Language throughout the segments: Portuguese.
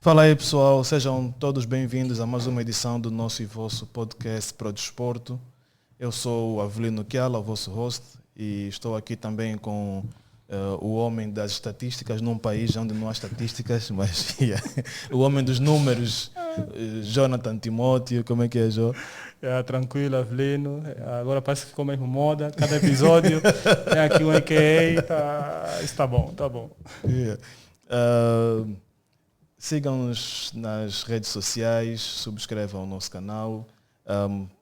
Fala aí pessoal, sejam todos bem-vindos a mais uma edição do nosso e vosso podcast Pro Desporto. Eu sou o Avelino Kiala, o vosso host, e estou aqui também com o homem das estatísticas num país onde não há estatísticas, mas o homem dos números, Jonathan Timóteo. Como é que é, Jô? Tranquilo, Avelino. Agora parece que ficou mesmo moda. Cada episódio tem aqui um AKA. Está bom, tá bom. Yeah. Sigam-nos nas redes sociais, subscrevam o nosso canal,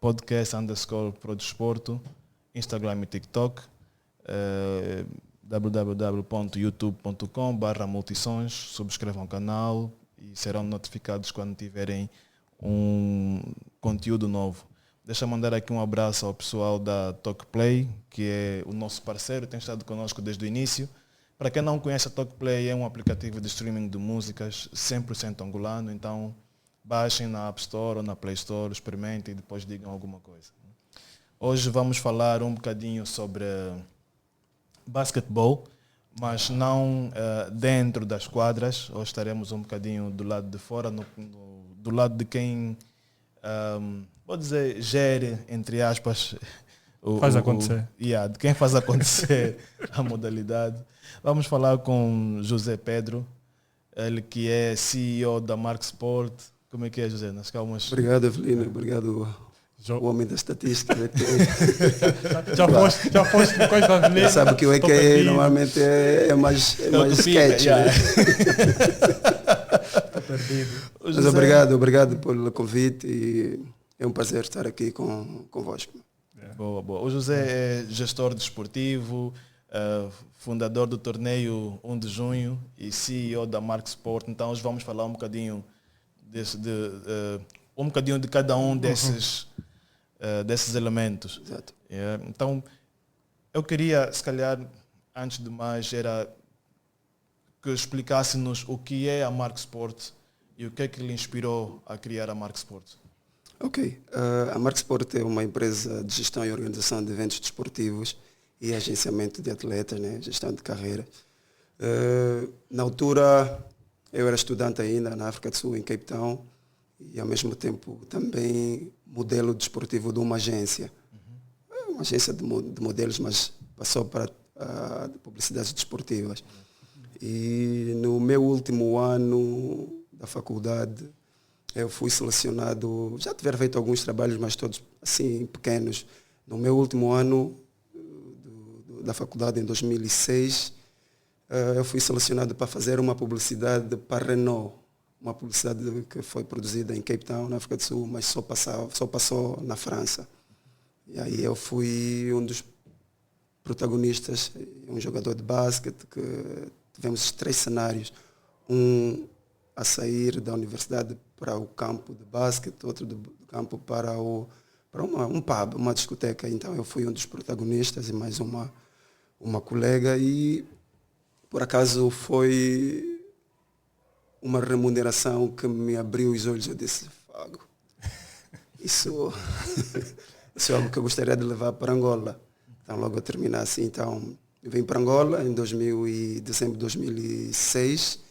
podcast_Prodesporto, Instagram e TikTok, www.youtube.com/multisons, subscrevam o canal e serão notificados quando tiverem um conteúdo novo. Deixa eu mandar aqui um abraço ao pessoal da Talkplay, que é o nosso parceiro, tem estado conosco desde o início. Para quem não conhece, a Talkplay é um aplicativo de streaming de músicas 100% angolano, então baixem na App Store ou na Play Store, experimentem e depois digam alguma coisa. Hoje vamos falar um bocadinho sobre basquetebol, mas não dentro das quadras. Hoje estaremos um bocadinho do lado de fora, do lado de quem, vou dizer, gere, entre aspas, Faz acontecer. de quem faz acontecer a modalidade. Vamos falar com José Pedro, ele que é CEO da Mark Sport. Como é que é, José? Nas calmas. Obrigado, Avelino. Obrigado, o homem da estatística. Já foste coisa, Avelino. Sabe que o EKE normalmente é mais sketch. Yeah. Estou perdido. Mas obrigado pelo convite e é um prazer estar aqui convosco. Boa. O José é gestor desportivo, fundador do torneio 1 de junho e CEO da Mark Sport. Então hoje vamos falar um bocadinho de cada um desses elementos. Exato. Então eu queria, se calhar, antes de mais, era que explicasse-nos o que é a Mark Sport e o que é que lhe inspirou a criar a Mark Sport. Ok. A Mark Sport é uma empresa de gestão e organização de eventos desportivos e agenciamento de atletas, né? Gestão de carreira. Na altura, eu era estudante ainda na África do Sul, em Cape Town, e ao mesmo tempo também modelo desportivo de uma agência. Uma agência de modelos, mas passou para publicidades desportivas. E no meu último ano da faculdade, eu fui selecionado, já tiver feito alguns trabalhos, mas todos assim pequenos. No meu último ano da faculdade, em 2006, eu fui selecionado para fazer uma publicidade para a Renault. Uma publicidade que foi produzida em Cape Town, na África do Sul, mas só passou na França. E aí eu fui um dos protagonistas, um jogador de basquete, que tivemos 3 cenários. Um a sair da universidade para o campo de basquete, outro do campo para um pub, uma discoteca. Então eu fui um dos protagonistas e mais uma colega, e por acaso foi uma remuneração que me abriu os olhos. Eu disse, Fago, isso é algo que eu gostaria de levar para Angola. Então logo eu terminar assim, então eu vim para Angola em dezembro de 2006,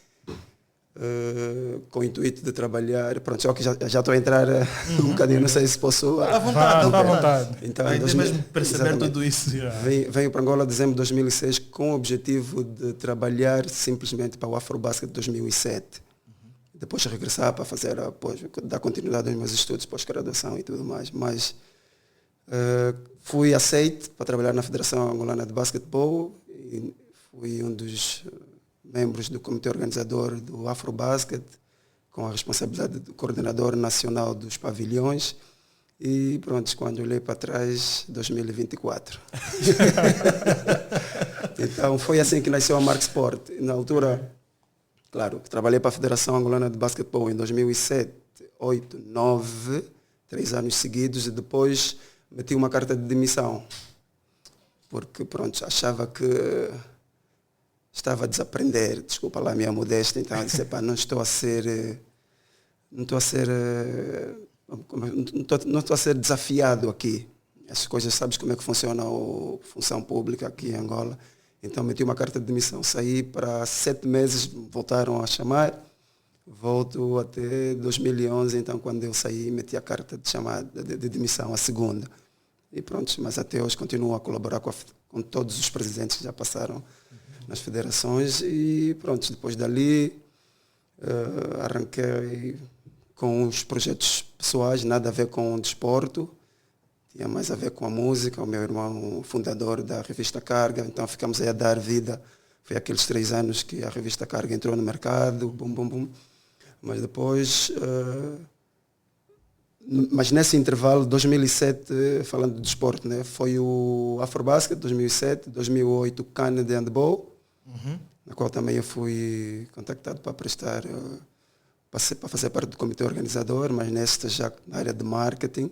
com o intuito de trabalhar. Pronto, só que já estou a entrar um bocadinho, não sei se posso. À vontade. Então, mesmo perceber tudo isso. Venho para Angola em dezembro de 2006 com o objetivo de trabalhar simplesmente para o Afrobasket de 2007. Depois regressar para dar continuidade aos meus estudos, pós-graduação e tudo mais. Mas fui aceito para trabalhar na Federação Angolana de Basquetebol e fui um dos membros do comitê organizador do Afrobasket, com a responsabilidade do coordenador nacional dos pavilhões. E pronto, quando olhei para trás, 2024. Então foi assim que nasceu a Mark Sport. Na altura, claro, trabalhei para a Federação Angolana de Basquetebol em 2007, 2008, 2009, 3 anos seguidos, e depois meti uma carta de demissão. Porque pronto, achava que estava a desaprender, desculpa lá a minha modéstia, então eu disse, não estou a ser desafiado aqui. As coisas, sabes como é que funciona a função pública aqui em Angola. Então meti uma carta de demissão, saí para 7 meses, voltaram a chamar, Volto até 2011, então quando eu saí, meti a carta de chamada de demissão, a segunda. E pronto, mas até hoje continuo a colaborar com todos os presidentes que já passaram nas federações. E pronto, depois dali arranquei com os projetos pessoais, nada a ver com o desporto. Tinha mais a ver com a música, o meu irmão fundador da revista Carga, então ficamos aí a dar vida. Foi aqueles 3 anos que a revista Carga entrou no mercado, bum, bum, bum. Mas depois, mas nesse intervalo, 2007, falando de desporto, né, foi o Afrobasket, 2007, 2008 o CAN de Handball, na qual também eu fui contactado para prestar, para fazer parte do comitê organizador, mas nesta já na área de marketing.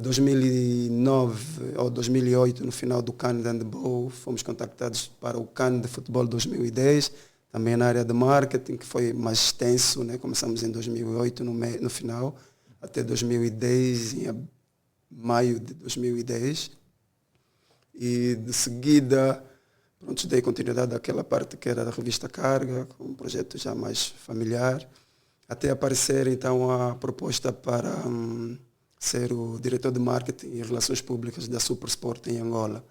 2009 ou 2008, no final do CAN de Handball, fomos contactados para o CAN de Futebol 2010, também na área de marketing, que foi mais extenso, né? Começamos em 2008, no final, até 2010, em maio de 2010. E de seguida, pronto, dei continuidade àquela parte que era da revista Carga, com um projeto já mais familiar, até aparecer então a proposta para ser o diretor de marketing e relações públicas da Supersport em Angola,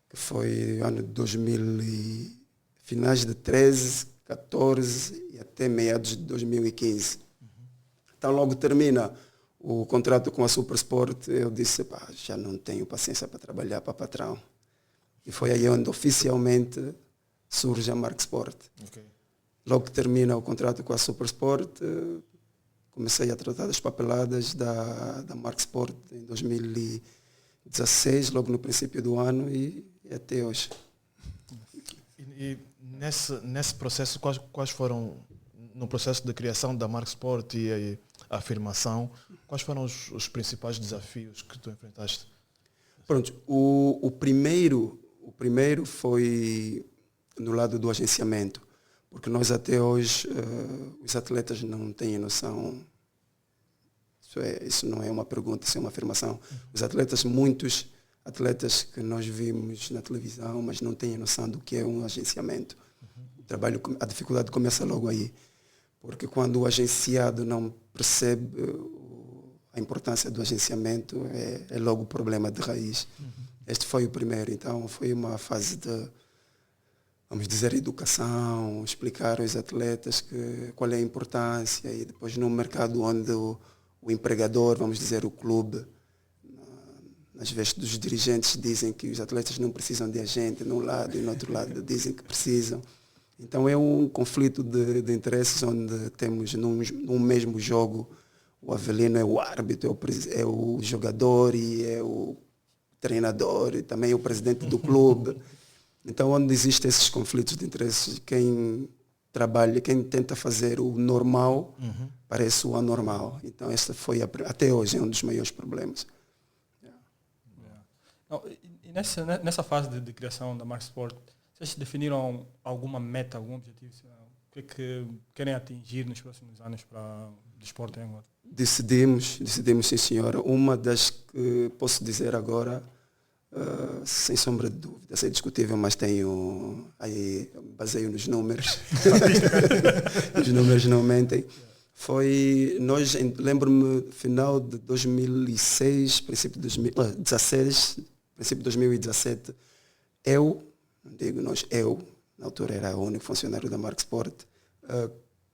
que foi ano de 2000 finais de 13, 14 e até meados de 2015. Então logo termina o contrato com a Supersport, eu disse, já não tenho paciência para trabalhar para patrão. E foi aí onde oficialmente surge a Mark Sport. Okay. Logo que termina o contrato com a Supersport, comecei a tratar das papeladas da Mark Sport em 2016, logo no princípio do ano e até hoje. E nesse processo, quais foram, no processo de criação da Mark Sport e a afirmação, quais foram os principais desafios que tu enfrentaste? Pronto, o primeiro foi no lado do agenciamento, porque nós até hoje, os atletas não têm noção, isso não é uma pergunta, isso é uma afirmação. Os atletas, muitos atletas que nós vimos na televisão, mas não têm noção do que é um agenciamento. O trabalho, a dificuldade começa logo aí, porque quando o agenciado não percebe a importância do agenciamento, é logo o problema de raiz. Este foi o primeiro, então foi uma fase de, vamos dizer, educação, explicar aos atletas qual é a importância, e depois no mercado onde o empregador, vamos dizer, o clube, às vezes os dirigentes dizem que os atletas não precisam de agente num lado e no outro lado dizem que precisam. Então é um conflito de interesses onde temos num mesmo jogo, o Avelino é o árbitro, é o jogador e é o treinador e também é o presidente do clube. Então onde existem esses conflitos de interesses, quem trabalha, quem tenta fazer o normal, parece o anormal. Então esse foi até hoje é um dos maiores problemas. Não, e nessa fase de criação da Mark Sport, vocês definiram alguma meta, algum objetivo? O que é que querem atingir nos próximos anos para o desporto em Angola? Decidimos, sim senhora. Uma das que posso dizer agora, sem sombra de dúvida, é discutível, mas tenho aí, baseio nos números. Os números não mentem. Foi, lembro-me, final de 2006, princípio de 2016, princípio de 2017, eu, na altura era o único funcionário da Mark Sport,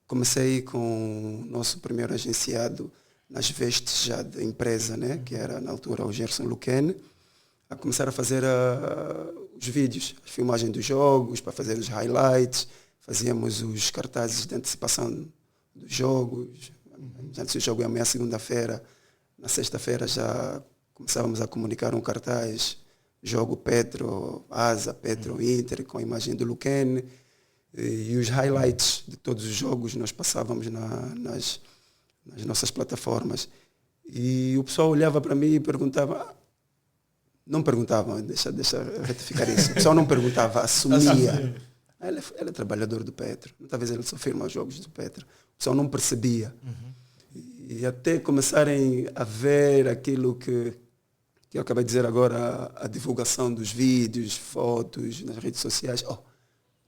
comecei com o nosso primeiro agenciado nas vestes já de empresa, né, que era na altura o Gerson Luquen, a começar a fazer os vídeos, a filmagem dos jogos, para fazer os highlights, fazíamos os cartazes de antecipação dos jogos. Antes do jogo é amanhã, segunda-feira, na sexta-feira já começávamos a comunicar um cartaz, jogo Petro, Asa, Petro, Inter, com a imagem do Luquen, e os highlights de todos os jogos nós passávamos nas nossas plataformas. E o pessoal olhava para mim e perguntava, não perguntava, deixa retificar isso, o pessoal não perguntava, assumia. Ele é trabalhador do Petro, talvez ele só firma os jogos do Petro. O pessoal não percebia. E até começarem a ver aquilo que eu acabei de dizer agora, a divulgação dos vídeos, fotos nas redes sociais.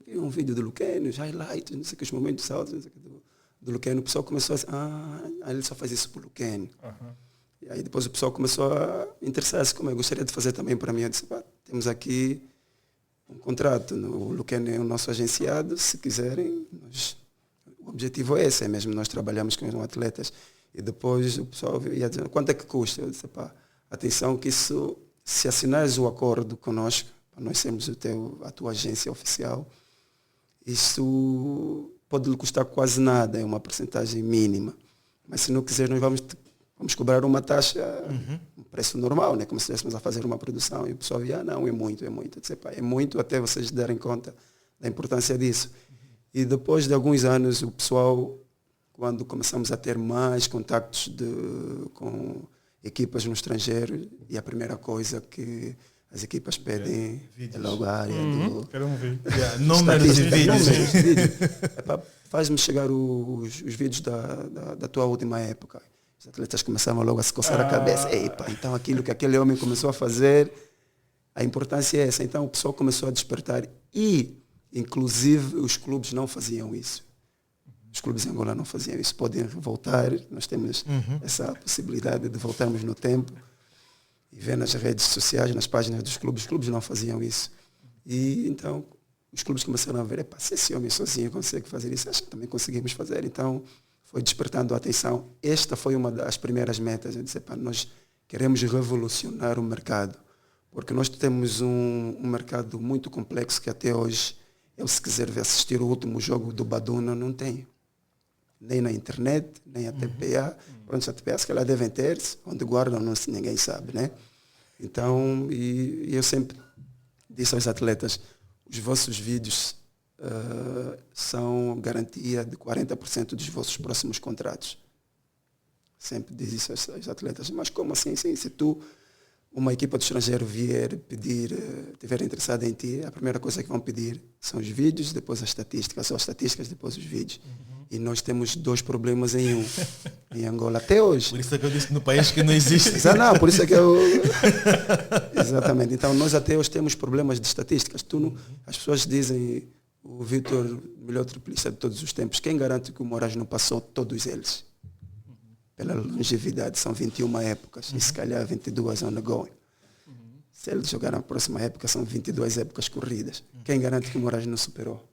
Um vídeo do Luquen, os highlights, não sei que, os momentos altos, não sei que, do Luquene, o pessoal começou a dizer, ele só faz isso por Luquene. E aí depois o pessoal começou a interessar-se, como eu gostaria de fazer também para mim. Eu disse, temos aqui um contrato, o Luquene é o nosso agenciado, se quiserem, o objetivo é esse, é mesmo, nós trabalhamos com atletas. E depois o pessoal ia dizer, quanto é que custa? Eu disse, atenção que isso, se assinares o acordo conosco, para nós sermos a tua agência oficial, isso pode lhe custar quase nada, é uma porcentagem mínima. Mas se não quiser, nós vamos cobrar uma taxa, um preço normal, né? Como se estivéssemos a fazer uma produção. E o pessoal via, não, é muito. Eu disse, é muito até vocês darem conta da importância disso. E depois de alguns anos, o pessoal, quando começamos a ter mais contactos com equipas no estrangeiro, e a primeira coisa que as equipas pedem é logo a área do... Quero um vídeo. Números de vídeos. Faz-me chegar os vídeos da tua última época. Os atletas começavam logo a se coçar a cabeça. Então aquilo que aquele homem começou a fazer, a importância é essa. Então o pessoal começou a despertar e, inclusive, os clubes não faziam isso. Os clubes em Angola não faziam isso. Podem voltar, nós temos essa possibilidade de voltarmos no tempo e ver nas redes sociais, nas páginas dos clubes. Os clubes não faziam isso. E então os clubes começaram a ver, se esse homem sozinho consegue fazer isso, acho que também conseguimos fazer. Então foi despertando a atenção. Esta foi uma das primeiras metas. Eu disse, nós queremos revolucionar o mercado, porque nós temos um mercado muito complexo que até hoje, se quiser assistir o último jogo do Baduna, não tem. Nem na internet, nem a TPA. Pronto, a TPA se calhar devem ter, onde guardam, ninguém sabe, né? Então, e eu sempre disse aos atletas, os vossos vídeos são garantia de 40% dos vossos próximos contratos. Sempre diz isso aos atletas. Mas como assim? Sim, se uma equipa do estrangeiro vier pedir, estiver interessada em ti, a primeira coisa que vão pedir são os vídeos, depois as estatísticas, ou as estatísticas, depois os vídeos. E nós temos 2 problemas em um, em Angola, até hoje. Por isso é que eu disse no país que não existe. Não, por isso é que eu... Exatamente. Então, nós até hoje temos problemas de estatísticas. As pessoas dizem, o Vitor, melhor triplista de todos os tempos, quem garante que o Moraes não passou todos eles? Pela longevidade, são 21 épocas, e se calhar 22 ongoing. Se ele jogar na próxima época, são 22 épocas corridas. Quem garante que o Moraes não superou?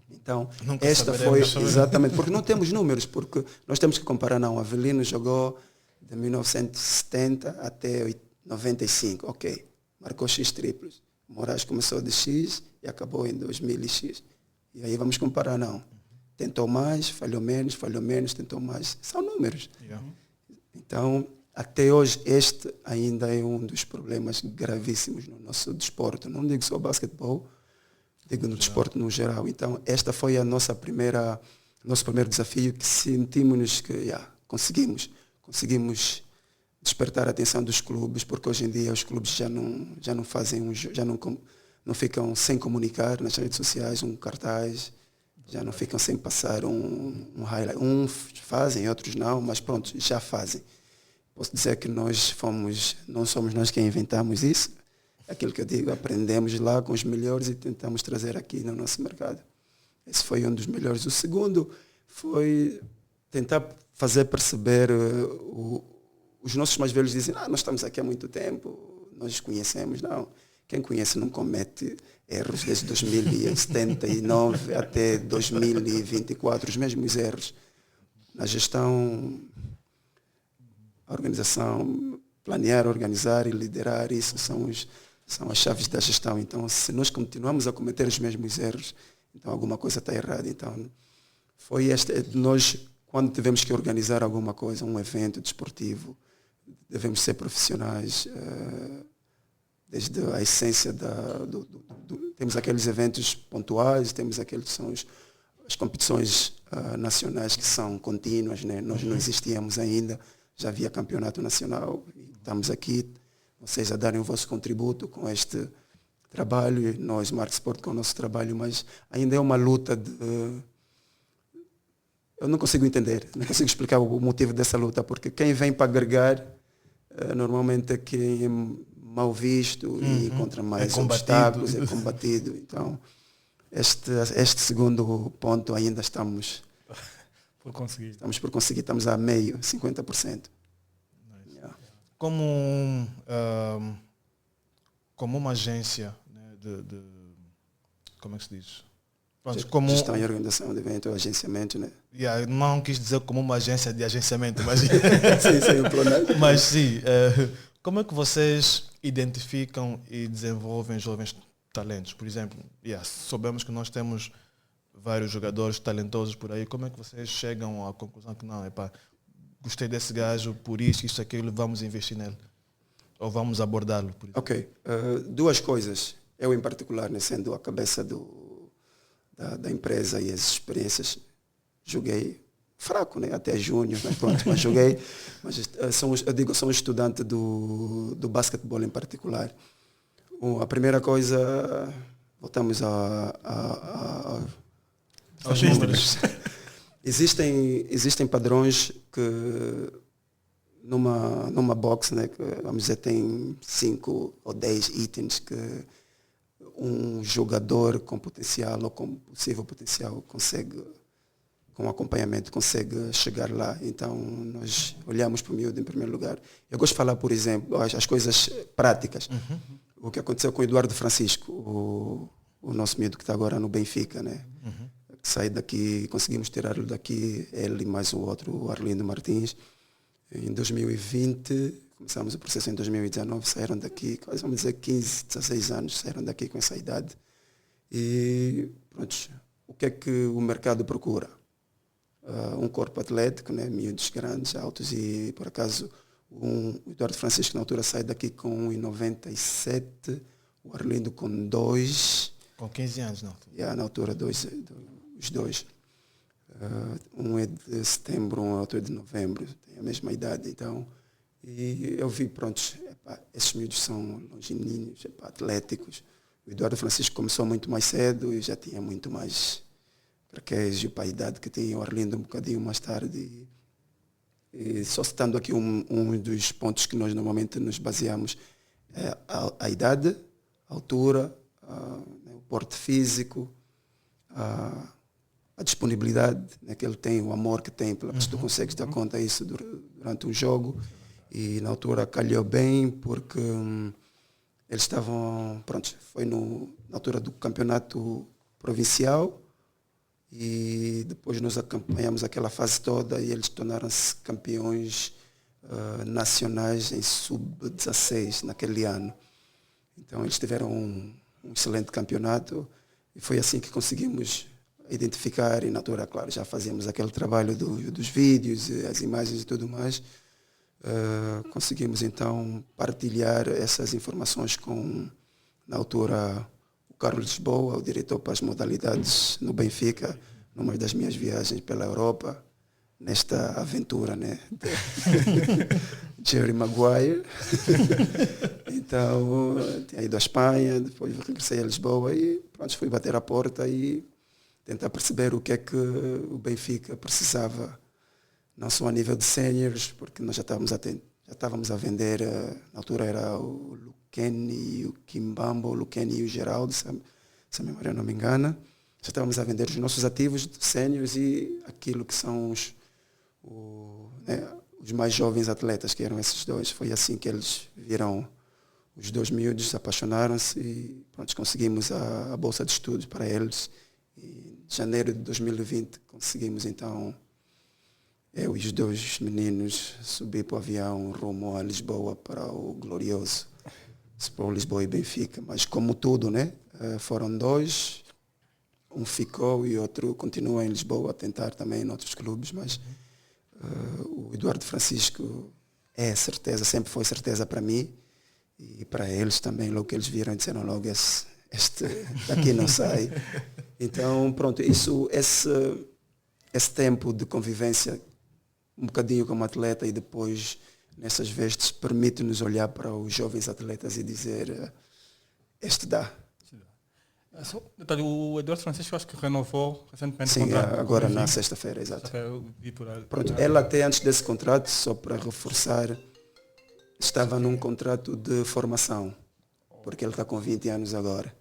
Então, Nunca esta foi exatamente, porque não temos números, porque nós temos que comparar, não, Avelino jogou de 1970 até 95, ok, marcou X triplos. Moraes começou de X e acabou em 2000X. E aí vamos comparar, não. Tentou mais, falhou menos, tentou mais. São números. Então, até hoje, este ainda é um dos problemas gravíssimos no nosso desporto. Não digo só basquetebol, digo no desporto no geral. Então, esta foi nosso primeiro desafio, que sentimos que conseguimos despertar a atenção dos clubes, porque hoje em dia os clubes já não fazem, não ficam sem comunicar nas redes sociais, um cartaz, já não ficam sem passar um highlight. Uns fazem, outros não, mas pronto, já fazem. Posso dizer que não somos nós quem inventamos isso. Aquilo que eu digo, aprendemos lá com os melhores e tentamos trazer aqui no nosso mercado. Esse foi um dos melhores. O segundo foi tentar fazer perceber, os nossos mais velhos dizem, nós estamos aqui há muito tempo, nós conhecemos. Não, quem conhece não comete erros desde 2079 até 2024, os mesmos erros. Na gestão, a organização, planear, organizar e liderar, isso são as chaves da gestão. Então, se nós continuamos a cometer os mesmos erros, então alguma coisa está errada. Então, nós, quando tivemos que organizar alguma coisa, um evento desportivo, devemos ser profissionais, desde a essência temos aqueles eventos pontuais, temos aqueles que são as competições nacionais que são contínuas, né? Nós não existíamos ainda, já havia campeonato nacional, e estamos aqui, vocês a darem o vosso contributo com este trabalho, e nós, Mark Sport, com o nosso trabalho, mas ainda é uma luta eu não consigo entender, não consigo explicar o motivo dessa luta, porque quem vem para agregar, normalmente é quem é mal visto e encontra mais obstáculos, é combatido. Então, este segundo ponto ainda estamos Por conseguir. Estamos por conseguir, estamos a meio, 50%. Nice. Yeah. Como uma agência, né, como é que se diz? Pronto, como gestão e organização de evento, agenciamento, né? Yeah, não quis dizer como uma agência de agenciamento, mas sim, mas sim, como é que vocês identificam e desenvolvem jovens talentos? Por exemplo, sabemos que nós temos vários jogadores talentosos por aí. Como é que vocês chegam à conclusão que não, gostei desse gajo, por isso, aquilo, vamos investir nele? Ou vamos abordá-lo? Por exemplo? Ok. Duas coisas. Eu, em particular, né, sendo a cabeça da empresa e as experiências, joguei fraco, né? Até junho, né? Pronto, mas joguei. Mas sou um estudante do basquetebol em particular. A primeira coisa, voltamos aos números. Existem padrões que numa box, né, que, vamos dizer, tem 5 ou 10 itens que um jogador com potencial ou com possível potencial consegue, com acompanhamento, consegue chegar lá. Então, nós olhamos para o miúdo em primeiro lugar. Eu gosto de falar, por exemplo, as coisas práticas. Uhum. O que aconteceu com o Eduardo Francisco, o nosso miúdo que está agora no Benfica, né? Uhum. Sai daqui, conseguimos tirá-lo daqui, ele e mais o outro, o Arlindo Martins. Em 2020, começamos o processo em 2019, saíram daqui, quase vamos dizer 15, 16 anos, saíram daqui com essa idade. E pronto, o que é que o mercado procura? Um corpo atlético, né, miúdos grandes, altos, e por acaso o Eduardo Francisco na altura sai daqui com 1,97, o Arlindo com 2. Com 15 anos, não? Na altura, os dois. Um é de setembro, um outro é de novembro, tem a mesma idade, então. E eu vi, pronto, esses miúdos são longilíneos, atléticos. O Eduardo Francisco começou muito mais cedo e já tinha muito mais traquejo para a idade que tinha. O Arlindo um bocadinho mais tarde. E só citando aqui um dos pontos que nós normalmente nos baseamos é a idade, a altura, o porte físico, a disponibilidade, né, que ele tem, o amor que tem pela pessoa. Tu consegues dar conta disso durante um jogo. E na altura calhou bem porque eles estavam, pronto, foi na altura do campeonato provincial e depois nós acompanhamos aquela fase toda e eles tornaram-se campeões nacionais em sub-16 naquele ano. Então eles tiveram um excelente campeonato e foi assim que conseguimos identificar e na altura, claro, já fazíamos aquele trabalho dos vídeos, as imagens e tudo mais. Conseguimos então partilhar essas informações com, na altura, o Carlos Lisboa, o diretor para as modalidades no Benfica, numa das minhas viagens pela Europa, nesta aventura, né, de Jerry Maguire. Então, tinha ido à Espanha, depois regressei a Lisboa e pronto, fui bater a porta e tentar perceber o que é que o Benfica precisava, não só a nível de seniors, porque nós já estávamos a vender, na altura era o Luqueni e o Kimbamba, o Luqueni e o Geraldo, se a memória não me engana. Já estávamos a vender os nossos ativos de seniors e aquilo que são os mais jovens atletas, que eram esses dois. Foi assim que eles viram os dois miúdos, apaixonaram-se e pronto, conseguimos a bolsa de estudos para eles. E em janeiro de 2020 conseguimos então, eu e os dois meninos, subir para o avião rumo a Lisboa para o glorioso Sport Lisboa e Benfica. Mas como tudo, né? Foram dois, um ficou e outro continua em Lisboa a tentar também em outros clubes, mas o Eduardo Francisco é certeza, sempre foi certeza para mim e para eles também. Logo que eles viram, disseram logo, este daqui não sai. Então, pronto, esse tempo de convivência um bocadinho como atleta e depois nessas vestes permite-nos olhar para os jovens atletas e dizer este dá. O Eduardo Francisco acho que renovou recentemente o contrato. Sim, agora na sexta-feira, exato. Pronto, ela até antes desse contrato, só para reforçar, estava num contrato de formação, porque ele está com 20 anos agora.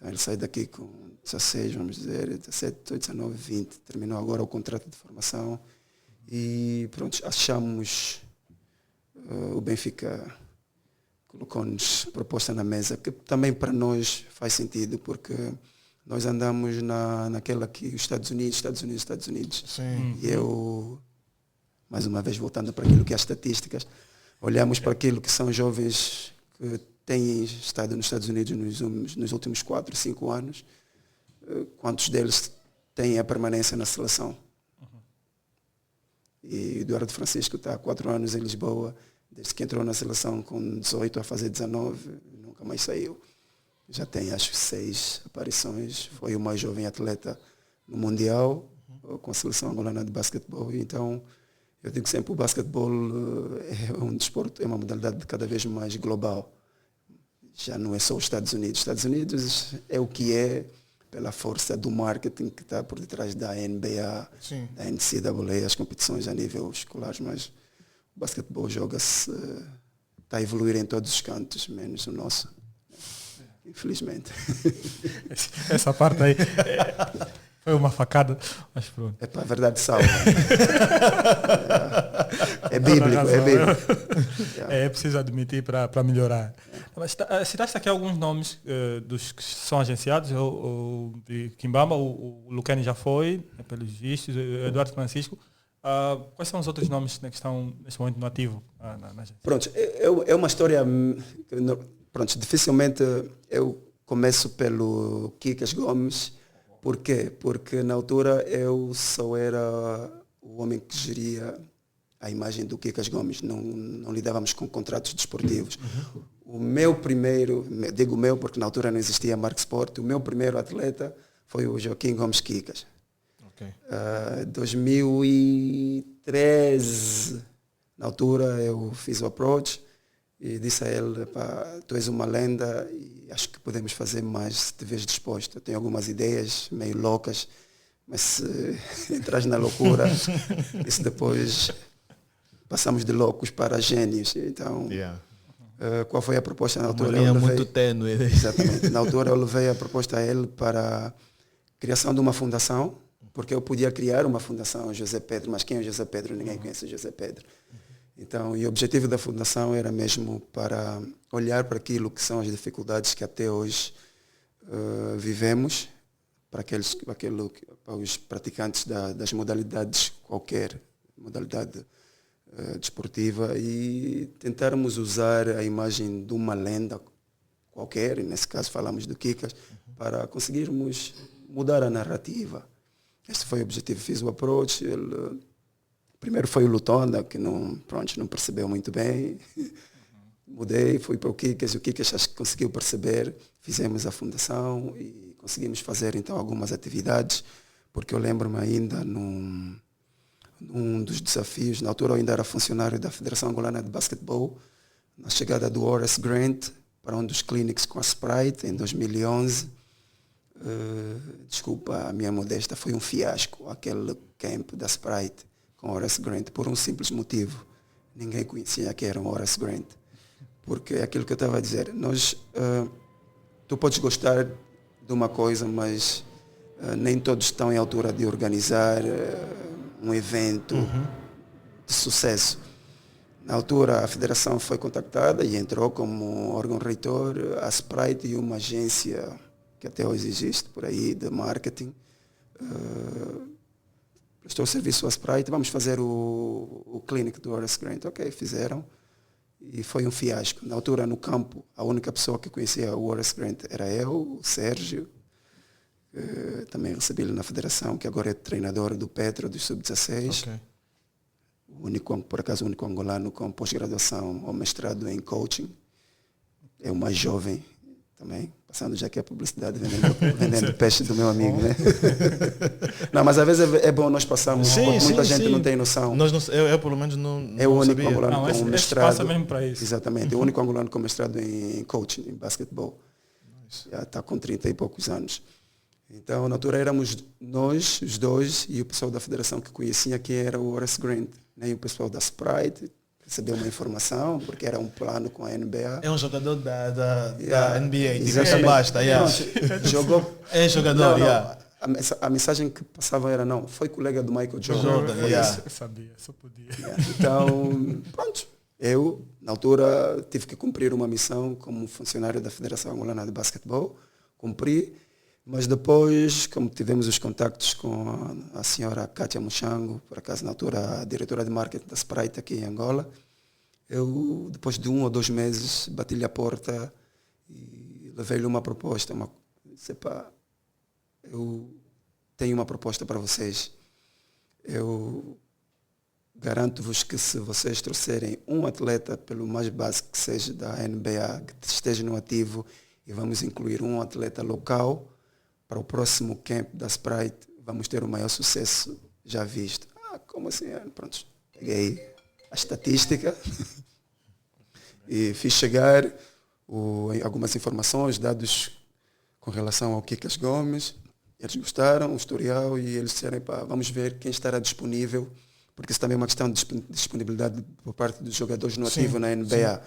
Então ele sai daqui com 16, vamos dizer, 17, 18, 19, 20. Terminou agora o contrato de formação e pronto, achamos, o Benfica colocou-nos proposta na mesa, que também para nós faz sentido, porque nós andamos naquela que os Estados Unidos. Sim. E eu, mais uma vez voltando para aquilo que é as estatísticas, olhamos para aquilo que são jovens que têm estado nos Estados Unidos nos últimos 4, 5 anos, quantos deles têm a permanência na seleção. E Eduardo Francisco está há 4 anos em Lisboa, desde que entrou na seleção com 18 a fazer 19, nunca mais saiu. Já tem, acho, 6 aparições. Foi o mais jovem atleta no Mundial, com a seleção angolana de basquetebol. Então, eu digo sempre, o basquetebol é um desporto, é uma modalidade cada vez mais global. Já não é só os Estados Unidos. Os Estados Unidos é o que é, pela força do marketing que está por detrás da NBA, Sim. da NCAA, as competições a nível escolar, mas o basquetebol joga-se, está a evoluir em todos os cantos, menos o nosso. Infelizmente. Essa parte aí foi uma facada, mas pronto. É para a verdade salva. É bíblico, é bíblico. É preciso admitir para melhorar. Mas citaste aqui alguns nomes dos que são agenciados, o de Kimbamba, o Lucani já foi, pelos vistos, o Eduardo Francisco. Quais são os outros nomes que estão neste momento no ativo na agência? Pronto, é uma história. Pronto, dificilmente eu começo pelo Kikas Gomes. Por quê? Porque na altura eu só era o homem que geria a imagem do Kikas Gomes. Não lidávamos com contratos desportivos. O meu primeiro, digo meu porque na altura não existia Mark Sport, o meu primeiro atleta foi o Joaquim Gomes Kikas. 2013, na altura eu fiz o approach e disse a ele, tu és uma lenda e acho que podemos fazer mais se te vês disposto. Eu tenho algumas ideias meio loucas, mas se entras na loucura, isso depois passamos de loucos para gênios. Então, qual foi a proposta na altura? Uma linha muito tênue. Exatamente. Na altura eu levei a proposta a ele para a criação de uma fundação, porque eu podia criar uma fundação José Pedro, mas quem é o José Pedro? Ninguém conhece o José Pedro. Então, e o objetivo da fundação era mesmo para olhar para aquilo que são as dificuldades que até hoje vivemos, para os praticantes das modalidades, qualquer modalidade desportiva, e tentarmos usar a imagem de uma lenda qualquer, e nesse caso falamos do Kikas, para conseguirmos mudar a narrativa. Este foi o objetivo. Fiz o approach. Primeiro foi o Lutonda, que não percebeu muito bem. Mudei, fui para o Kikas. O Kikas acho que conseguiu perceber. Fizemos a fundação e conseguimos fazer então algumas atividades, porque eu lembro-me ainda num dos desafios, na altura eu ainda era funcionário da Federação Angolana de Basquetebol, na chegada do Horace Grant para um dos clinics com a Sprite em 2011. Desculpa a minha modéstia, foi um fiasco aquele camp da Sprite com Horace Grant, por um simples motivo. Ninguém conhecia que era um Horace Grant. Porque é aquilo que eu estava a dizer, tu podes gostar de uma coisa, mas nem todos estão em altura de organizar um evento de sucesso. Na altura a federação foi contactada e entrou como órgão reitor a Sprite e uma agência que até hoje existe por aí, de marketing, prestou serviço à Sprite, vamos fazer o clinic do Horace Grant. Ok, fizeram, e foi um fiasco. Na altura, no campo, a única pessoa que conhecia o Horace Grant era eu, o Sérgio, também recebi-lo na federação, que agora é treinador do Petro, do Sub-16. Okay. Por acaso, o único angolano com pós-graduação ou mestrado em coaching. É o mais jovem também, passando já aqui a publicidade, vendendo peixe do meu amigo, né? Não, mas às vezes é bom nós passarmos, porque muita gente não tem noção. Eu pelo menos não é o único sabia. angolano com mestrado. Passa mesmo para isso. Exatamente, é o único angolano com mestrado em coaching, em basquetebol. Nice. Já está com 30 e poucos anos. Então, na altura éramos nós, os dois, e o pessoal da federação que conhecia quem era o Horace Grant, né? E o pessoal da Sprite receber uma informação, porque era um plano com a NBA. É um jogador da NBA, Exatamente. basta. Pronto, jogou. É jogador, A mensagem que passava era não, foi colega do Michael Jordan. Eu sabia, só podia. Então, pronto. Eu, na altura, tive que cumprir uma missão como funcionário da Federação Angolana de Basquetebol. Cumpri, mas depois, como tivemos os contactos com a senhora Kátia Muxango, por acaso na altura a diretora de marketing da Sprite aqui em Angola, eu, depois de 1 ou 2 meses, bati-lhe a porta e levei-lhe uma proposta. Disse, pá, eu tenho uma proposta para vocês. Eu garanto-vos que se vocês trouxerem um atleta, pelo mais básico que seja da NBA, que esteja no ativo, e vamos incluir um atleta local, para o próximo camp da Sprite, vamos ter o maior sucesso já visto. Como assim? Pronto, peguei a estatística e fiz chegar algumas informações, dados com relação ao Kikas Gomes. Eles gostaram, o historial, e eles disseram, vamos ver quem estará disponível, porque isso também é uma questão de disponibilidade por parte dos jogadores no ativo na NBA. Sim.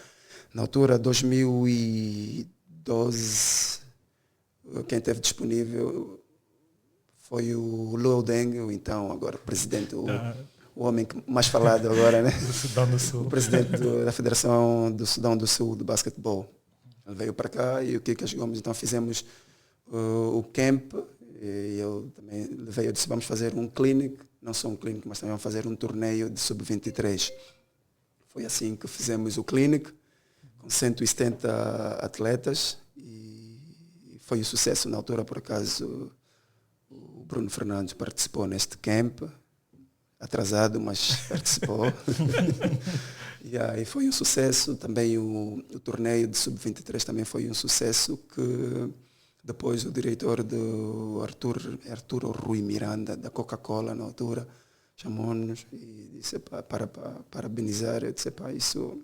Na altura, 2012, quem esteve disponível foi o Luo Deng, então agora presidente, o homem mais falado agora, né? Do Sudão do Sul. O presidente da Federação do Sudão do Sul de basquetebol. Ele veio para cá e o Kikas Gomes, então fizemos o camp, e eu também levei, eu disse, vamos fazer um clinic, não só um clinic, mas também vamos fazer um torneio de sub-23. Foi assim que fizemos o clinic, com 170 atletas, e foi um sucesso. Na altura, por acaso, o Bruno Fernandes participou neste camp, atrasado, mas participou. E aí foi um sucesso. Também o torneio de sub-23 também foi um sucesso, que depois o diretor do Arthur Rui Miranda, da Coca-Cola, na altura, chamou-nos e disse para parabenizar. Eu disse, isso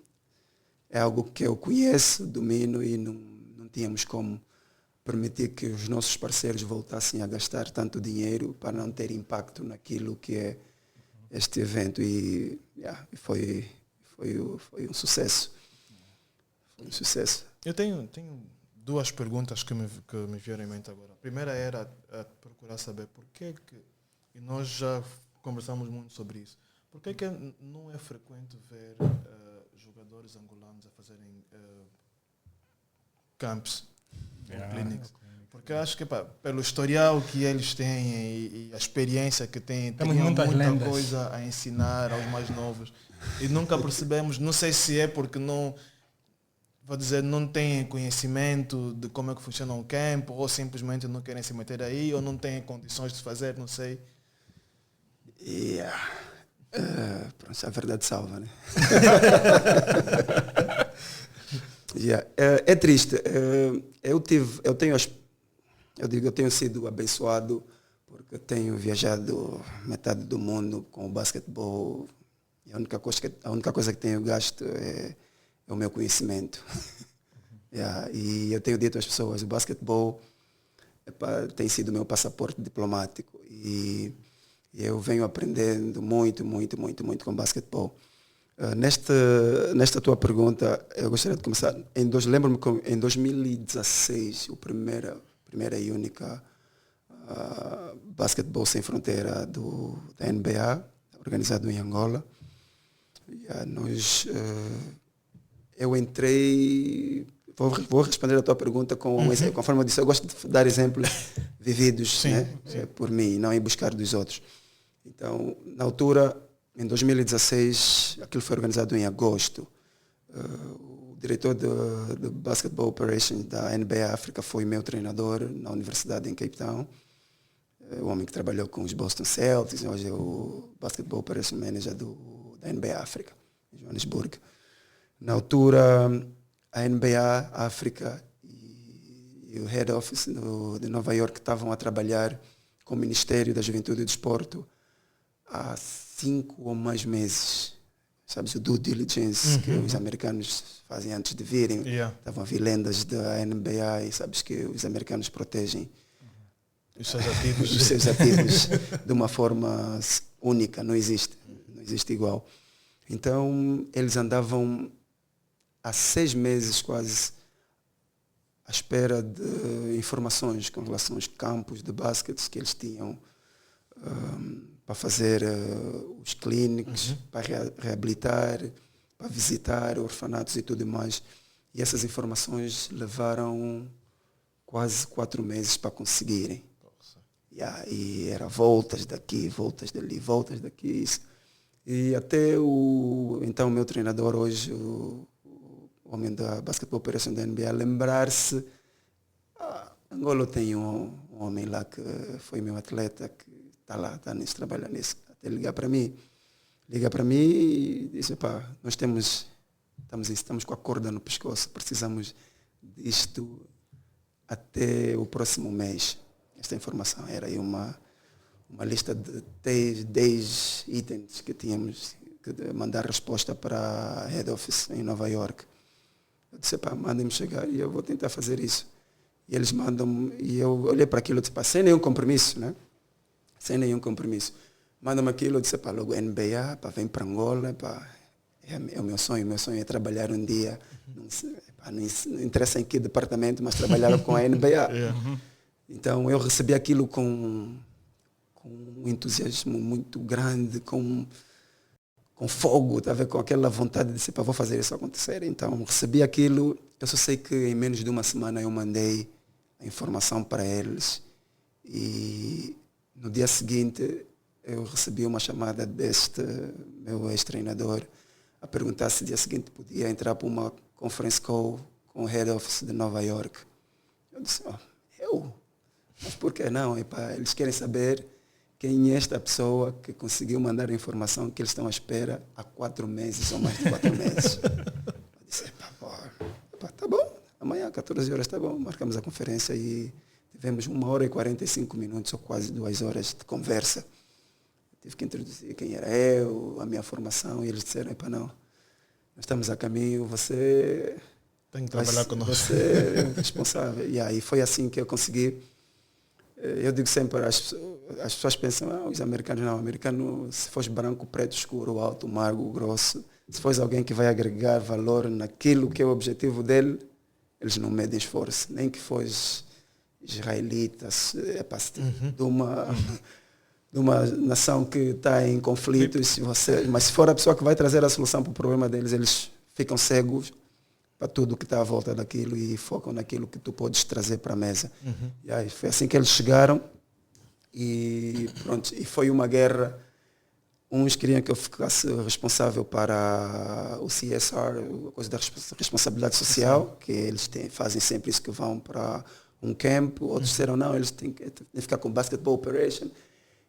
é algo que eu conheço, domino, e não tínhamos como permitir que os nossos parceiros voltassem a gastar tanto dinheiro para não ter impacto naquilo que é este evento. E foi um sucesso. Foi um sucesso. Eu tenho 2 perguntas que me vieram em mente agora. A primeira era a procurar saber por que, e nós já conversamos muito sobre isso, por que não é frequente ver jogadores angolanos a fazerem camps, clinics? Porque acho que pelo historial que eles têm e a experiência que têm, tem muita coisa a ensinar aos mais novos. E nunca percebemos, não sei se é porque não têm conhecimento de como é que funciona um campo, ou simplesmente não querem se meter aí, ou não têm condições de fazer, não sei. Pronto, a verdade salva, né? É triste. Eu tenho sido abençoado, porque tenho viajado metade do mundo com o basquetebol, e a única coisa que tenho gasto é o meu conhecimento. E eu tenho dito às pessoas, o basquetebol tem sido o meu passaporte diplomático, e eu venho aprendendo muito com basquetebol. Nesta tua pergunta, eu gostaria de começar. Lembro-me que em 2016, a primeira e única Basquetebol Sem Fronteira da NBA, organizado em Angola, eu entrei. Vou responder a tua pergunta conforme eu disse. Eu gosto de dar exemplos vividos, né, por mim, não ir buscar dos outros. Então, na altura, em 2016, aquilo foi organizado em agosto. O diretor de Basketball Operations da NBA África foi meu treinador na universidade em Cape Town. O homem que trabalhou com os Boston Celtics, hoje é o Basketball Operations Manager da NBA África, em Johannesburg. Na altura, a NBA África e o Head Office de Nova York estavam a trabalhar com o Ministério da Juventude e do Desporto há 5 ou mais meses. Sabes, o due diligence que os americanos fazem antes de virem. Estavam a vir lendas da NBA, e sabes que os americanos protegem os seus ativos de uma forma única, não existe igual. Então, eles andavam há 6 meses quase à espera de informações com relação aos campos de basquete que eles tinham para fazer os clínicos, para reabilitar, para visitar orfanatos e tudo mais. E essas informações levaram quase 4 meses para conseguirem. E era voltas daqui, voltas dali, voltas daqui. Isso. E até então o meu treinador hoje, o homem da Basketball Operation da NBA, lembrar-se, Angola tem um homem lá que foi meu atleta, que está lá, está nisso, trabalha nisso. Até liga para mim e disse, nós estamos com a corda no pescoço, precisamos disto até o próximo mês. Esta informação era aí uma lista de 10 itens que tínhamos que mandar resposta para a Head Office em Nova York. Eu disse, mandem-me chegar e eu vou tentar fazer isso. E eles mandam-me, e eu olhei para aquilo e disse, sem nenhum compromisso, né? Sem nenhum compromisso. Mandam-me aquilo, eu disse, logo NBA, vem para Angola, é o meu sonho é trabalhar um dia, não interessa em que departamento, mas trabalhar com a NBA. Então eu recebi aquilo com um entusiasmo muito grande, com fogo, com aquela vontade de dizer, vou fazer isso acontecer. Então recebi aquilo, eu só sei que em menos de uma semana eu mandei a informação para eles e no dia seguinte eu recebi uma chamada deste meu ex-treinador a perguntar se no dia seguinte podia entrar para uma conference call com o Head Office de Nova York. Eu disse, mas por que não? Eles querem saber quem é esta pessoa que conseguiu mandar a informação que eles estão à espera há 4 meses ou mais de 4 meses. Eu disse, tá bom, amanhã, 14 horas, tá bom. Marcamos a conferência e tivemos 1h e 45 minutos ou quase 2 horas de conversa. Tive que introduzir quem era eu, a minha formação, e eles disseram, não, nós estamos a caminho, você tem que trabalhar conosco. Você é responsável. E aí foi assim que eu consegui. Eu digo sempre, as pessoas pensam, os americanos não, americano, se fosse branco, preto, escuro, alto, magro, grosso, se fosse alguém que vai agregar valor naquilo que é o objetivo dele, eles não medem esforço, nem que fosse israelitas, de uma nação que está em conflito, mas se for a pessoa que vai trazer a solução para o problema deles, eles ficam cegos para tudo que está à volta daquilo e focam naquilo que tu podes trazer para a mesa. E aí foi assim que eles chegaram e pronto, e foi uma guerra. Uns queriam que eu ficasse responsável para o CSR, a coisa da responsabilidade social, que eles fazem sempre isso, que vão para um camp. Outros disseram, não, eles têm que ficar com Basketball Operation.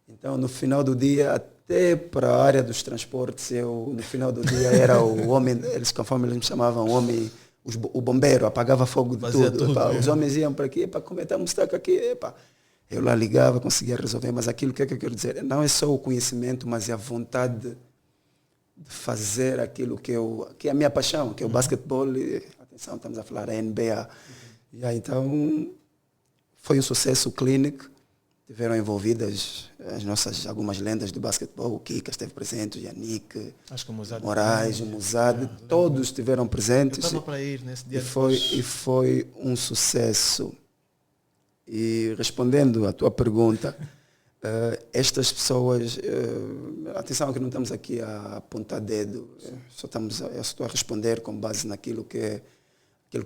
Então, no final do dia, até para a área dos transportes, no final do dia, era o homem, conforme eles me chamavam, o bombeiro, apagava fogo de tudo. Os homens iam para aqui, cometemos destaque aqui. Eu lá ligava, conseguia resolver, mas aquilo que é que eu quero dizer? Não é só o conhecimento, mas é a vontade de fazer aquilo que é a minha paixão, que é o basquetebol. Atenção, estamos a falar da NBA. E aí, então, foi um sucesso clínico. Tiveram envolvidas algumas lendas do basquetebol, o Kika esteve presente, o Yannick, acho que o Musad Moraes, o Musad, todos estiveram presentes. Eu estava para ir nesse dia. E foi um sucesso. E respondendo à tua pergunta, estas pessoas, atenção que não estamos aqui a apontar dedo, eu estou a responder com base naquilo que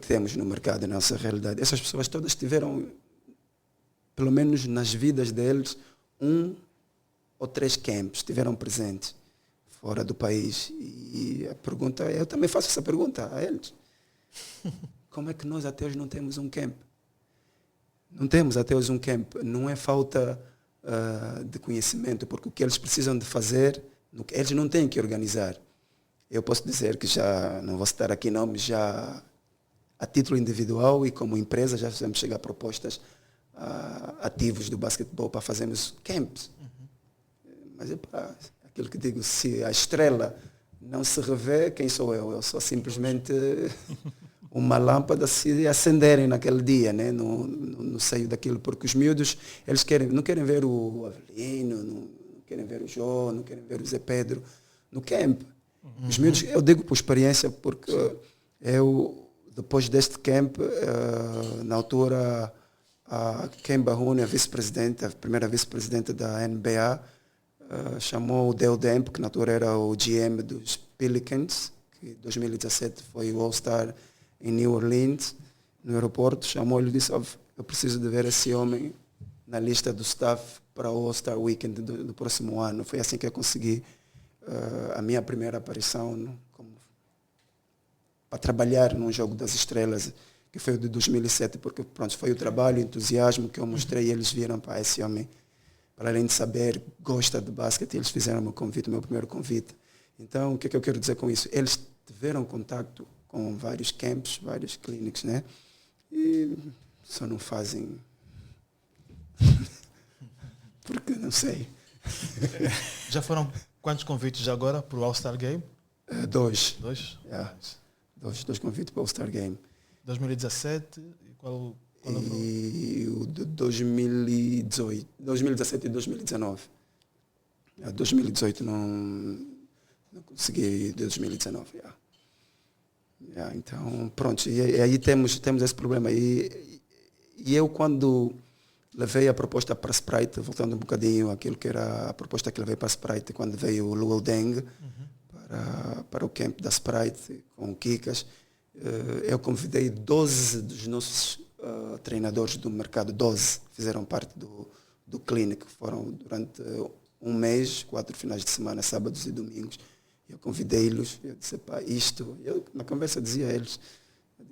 temos no mercado, na nossa realidade. Essas pessoas todas tiveram, pelo menos nas vidas deles, 1 ou 3 camps estiveram presentes fora do país. E a pergunta, eu também faço essa pergunta a eles. Como é que nós até hoje não temos um camp? Não temos até hoje um camp. Não é falta de conhecimento, porque o que eles precisam de fazer, eles não têm que organizar. Eu posso dizer que já, não vou citar aqui nomes, já a título individual e como empresa já fizemos chegar propostas ativos do basquetebol para fazermos camps. Mas aquilo que digo, se a estrela não se revê, quem sou eu? Eu sou simplesmente uma lâmpada se acenderem naquele dia, né? no seio daquilo, porque os miúdos, eles não querem ver o Avelino, não querem ver o João, não querem ver o Zé Pedro no camp. Os miúdos, eu digo por experiência, porque eu, depois deste camp, na altura, a Kemba Rooney, a primeira vice-presidente da NBA, chamou o Dale Demp, que na altura era o GM dos Pelicans, que em 2017 foi o All-Star em New Orleans, no aeroporto, chamou-lhe e disse, eu preciso de ver esse homem na lista do staff para o All-Star Weekend do próximo ano. Foi assim que eu consegui a minha primeira aparição para trabalhar num jogo das estrelas, que foi o de 2007, porque pronto, foi o trabalho, o entusiasmo que eu mostrei e eles viram para esse homem, para além de saber, gosta de basquete, eles fizeram o meu primeiro convite. Então, o que é que eu quero dizer com isso? Eles tiveram contato com vários camps, vários clínicos, né? E só não fazem... porque não sei. Já foram quantos convites já agora para o All-Star Game? Dois. Dois? Yeah. Dois convites para o All-Star Game. 2017 e qual e o de 2018, 2017 e 2019. 2018 não consegui, 2019. Então, pronto, e aí temos esse problema. E eu, quando levei a proposta para a Sprite, voltando um bocadinho àquilo que era a proposta que levei para a Sprite, quando veio o Luol Deng para o camp da Sprite, com o Kikas, eu convidei 12 dos nossos treinadores do mercado, 12 fizeram parte do clínico, foram durante um mês, 4 finais de semana, sábados e domingos. Eu convidei-los, eu disse, eu na conversa dizia a eles,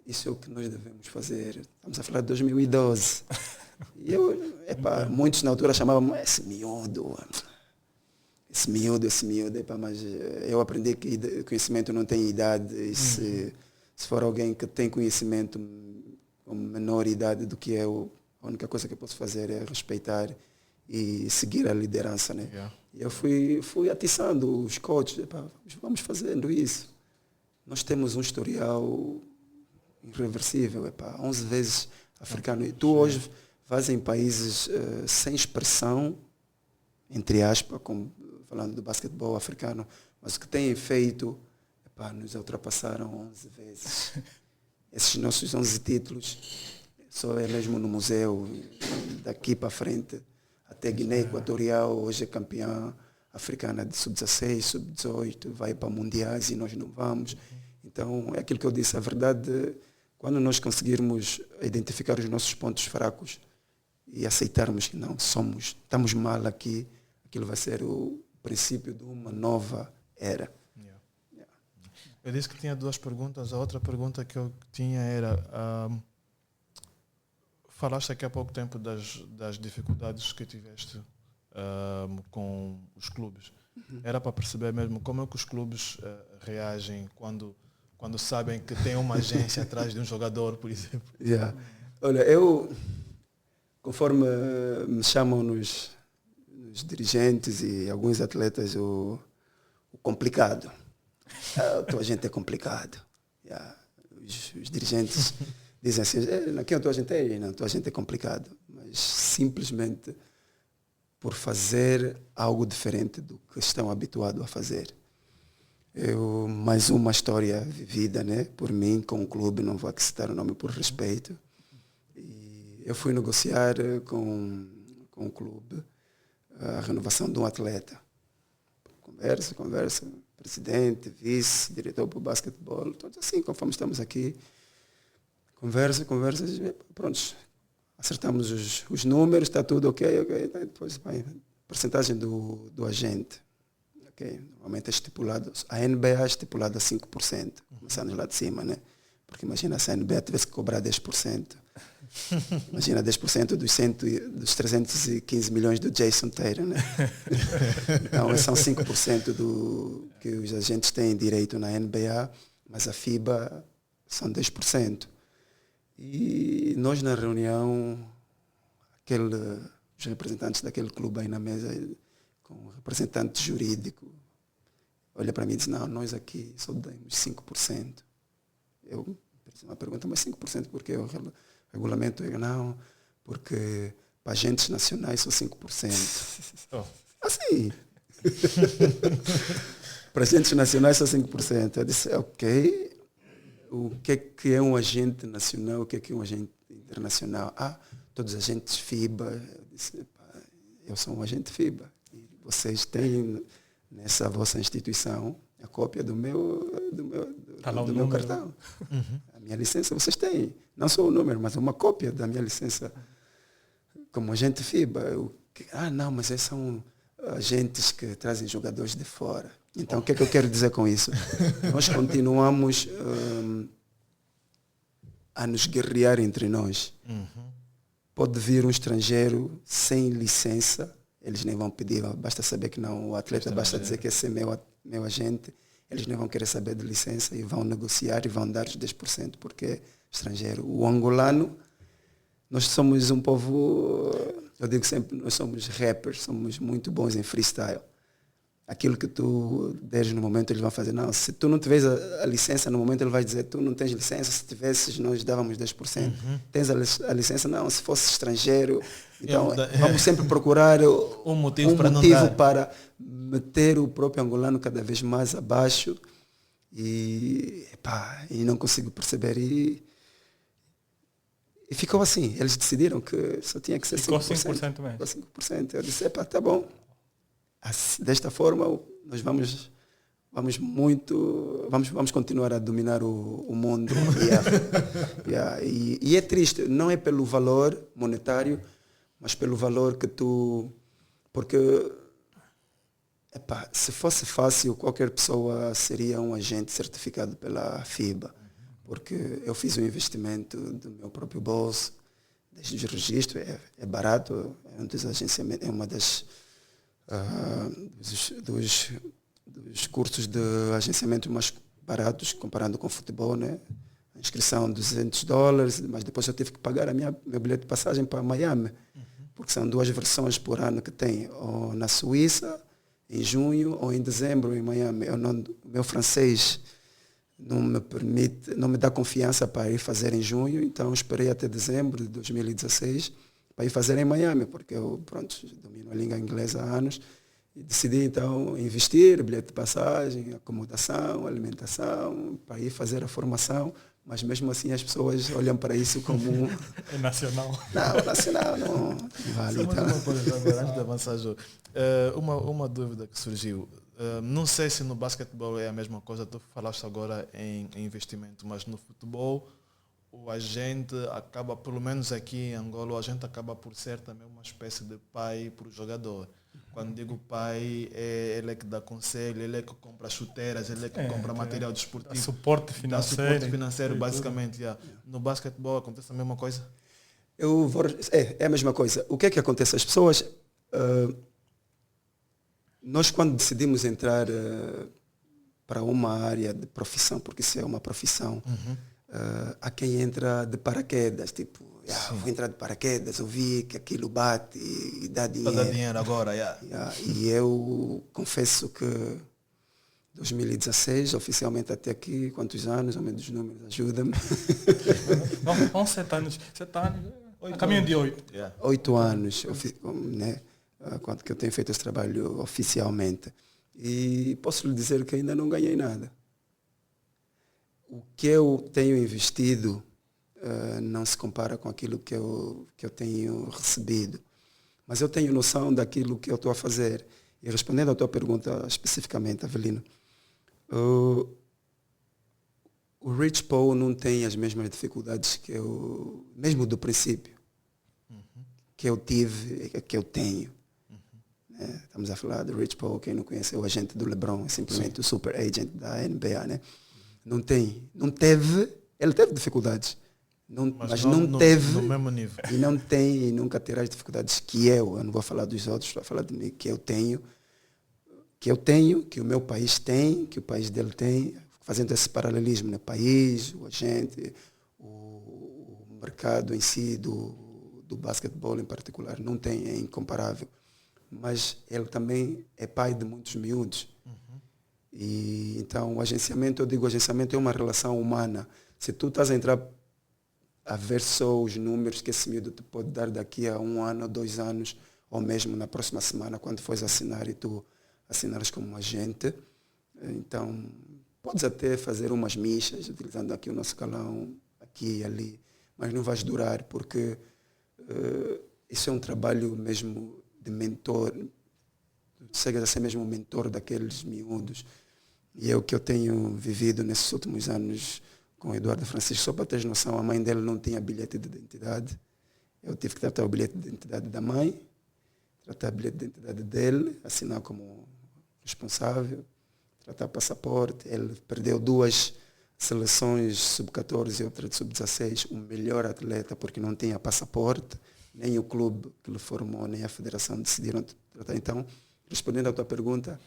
isso é o que nós devemos fazer. Estamos a falar de 2012. E muitos na altura chamavam esse miúdo, mas eu aprendi que conhecimento não tem idade. E se for alguém que tem conhecimento com menor idade do que eu, a única coisa que eu posso fazer é respeitar e seguir a liderança, né? Yeah. E eu fui atiçando os coaches, vamos fazendo isso. Nós temos um historial irreversível, 11 vezes africano. E tu hoje vais em países sem expressão, entre aspas, como, falando do basquetebol africano, mas o que têm feito, nos ultrapassaram 11 vezes. Esses nossos 11 títulos, só é mesmo no museu, daqui para frente, até Guiné Equatorial, hoje é campeã africana de sub-16, sub-18, vai para mundiais e nós não vamos. Então, é aquilo que eu disse, a verdade, quando nós conseguirmos identificar os nossos pontos fracos e aceitarmos que não estamos mal aqui, aquilo vai ser o princípio de uma nova era. Eu disse que tinha 2 perguntas. A outra pergunta que eu tinha era, falaste aqui há pouco tempo das dificuldades que tiveste com os clubes. Era para perceber mesmo como é que os clubes reagem quando sabem que tem uma agência atrás de um jogador, por exemplo. Olha, eu, conforme me chamam nos dirigentes e alguns atletas, o complicado. A tua gente é complicado. Os dirigentes dizem assim, aqui a tua gente é complicado. Mas simplesmente por fazer algo diferente do que estão habituados a fazer. Mais uma história vivida, né, por mim, com o clube, não vou aqui citar o nome por respeito. E eu fui negociar com o clube a renovação de um atleta. Conversa, presidente, vice, diretor para o basquetebol, todos assim, conforme estamos aqui. Conversa, pronto, acertamos os números, está tudo ok, depois vai, porcentagem do agente. Okay. Normalmente é estipulado, a NBA é estipulada a 5%, começando lá de cima, né? Porque imagina se a NBA tivesse que cobrar 10%. Imagina 10% dos 315 milhões do Jason Tatum, né? Então, são 5% do que os agentes têm direito na NBA, mas a FIBA são 10%. E nós na reunião, os representantes daquele clube aí na mesa, com o representante jurídico, olha para mim e diz, não, nós aqui só damos 5%. Eu fiz uma pergunta, mas 5% porque o regulamento é não, porque para agentes nacionais são 5%. Assim. Para agentes nacionais só 5%. Eu disse, ok, o que é um agente nacional, o que é um agente internacional? Todos os agentes FIBA. Eu disse, eu sou um agente FIBA. E vocês têm nessa vossa instituição a cópia do meu cartão. Uhum. A minha licença vocês têm. Não só o número, mas uma cópia da minha licença como agente FIBA. Não, mas esses são agentes que trazem jogadores de fora. Então, o que é que eu quero dizer com isso? Nós continuamos a nos guerrear entre nós. Uhum. Pode vir um estrangeiro sem licença, eles nem vão pedir, basta saber que não, o atleta basta dizer que esse é meu agente, eles nem vão querer saber de licença e vão negociar e vão dar os 10% porque é estrangeiro. O angolano, nós somos um povo, eu digo sempre, nós somos rappers, somos muito bons em freestyle. Aquilo que tu deres no momento, eles vão fazer. Não, se tu não tiveres a licença, no momento ele vai dizer, tu não tens licença, se tivesses, nós dávamos 10%. Uhum. Tens a licença? Não, se fosse estrangeiro. Então, vamos sempre procurar um motivo para meter o próprio angolano cada vez mais abaixo. E não consigo perceber. E ficou assim. Eles decidiram que só tinha que ser 5%. Ficou 5% mesmo. Ficou 5%. Eu disse, tá bom. Desta forma, nós vamos continuar a dominar o mundo. E é triste, não é pelo valor monetário, mas pelo valor que tu... Porque, se fosse fácil, qualquer pessoa seria um agente certificado pela FIBA. Porque eu fiz um investimento do meu próprio bolso, desde o registro, é barato, é um dos agenciamentos, é uma das... dos cursos de agenciamento mais baratos comparando com o futebol, né? A inscrição $200, mas depois eu tive que pagar meu bilhete de passagem para Miami, porque são 2 versões por ano que tem, ou na Suíça em junho ou em dezembro em Miami. O meu francês não me dá confiança para ir fazer em junho, então esperei até dezembro de 2016 para ir fazer em Miami, porque eu, domino a língua inglesa há anos, e decidi então investir, bilhete de passagem, acomodação, alimentação, para ir fazer a formação, mas mesmo assim as pessoas olham para isso como... É nacional. Não, nacional não vale. Só mais uma coisa agora, antes de avançar, Jô. Uma dúvida que surgiu. Não sei se no basquetebol é a mesma coisa, tu falaste agora em investimento, mas no futebol o agente acaba, pelo menos aqui em Angola, o agente acaba por ser também uma espécie de pai para o jogador. Quando digo pai, ele é que dá conselho, ele é que compra chuteiras, ele é que compra material desportivo. Dá suporte financeiro. Dá suporte financeiro, basicamente. No basquetebol acontece a mesma coisa? É a mesma coisa. O que é que acontece? As pessoas... nós quando decidimos entrar para uma área de profissão, porque isso é uma profissão, há quem entra de paraquedas, tipo, vou entrar de paraquedas, eu vi que aquilo bate e dá dinheiro. Dá dinheiro agora, E eu confesso que 2016, oficialmente até aqui, quantos anos, ao menos os números, ajuda-me. Vamos 7 anos. 7 anos, a caminho de 8. 8 anos, né? Quando que eu tenho feito esse trabalho oficialmente. E posso lhe dizer que ainda não ganhei nada. O que eu tenho investido não se compara com aquilo que eu tenho recebido. Mas eu tenho noção daquilo que eu estou a fazer. E respondendo à tua pergunta especificamente, Avelino, o Rich Paul não tem as mesmas dificuldades que eu, mesmo do princípio, que eu tive, que eu tenho. Estamos a falar do Rich Paul, quem não conhece é o agente do LeBron, é simplesmente o super agent da NBA, né? Não teve, ele teve dificuldades, mas não teve no mesmo nível. E não tem e nunca terá as dificuldades que eu não vou falar dos outros, vou falar de mim, que eu tenho, que o meu país tem, que o país dele tem, fazendo esse paralelismo, né? País, o agente, o mercado em si do basquetebol em particular, não tem, é incomparável. Mas ele também é pai de muitos miúdos. E então o agenciamento é uma relação humana. Se tu estás a entrar a ver só os números que esse miúdo te pode dar daqui a 1 ano, 2 anos, ou mesmo na próxima semana, quando fores assinar e tu assinares como agente, Então, podes até fazer umas michas, utilizando aqui o nosso calão, aqui e ali, mas não vais durar, porque isso é um trabalho mesmo de mentor, chegas a ser mesmo um mentor daqueles miúdos. E é o que eu tenho vivido nesses últimos anos com o Eduardo Francisco. Só para teres noção, a mãe dele não tinha bilhete de identidade. Eu tive que tratar o bilhete de identidade da mãe, tratar o bilhete de identidade dele, assinar como responsável, tratar o passaporte. Ele perdeu 2 seleções sub-14 e outra de sub-16, o melhor atleta, porque não tinha passaporte, nem o clube que lhe formou, nem a federação decidiram tratar. Então, respondendo à tua pergunta,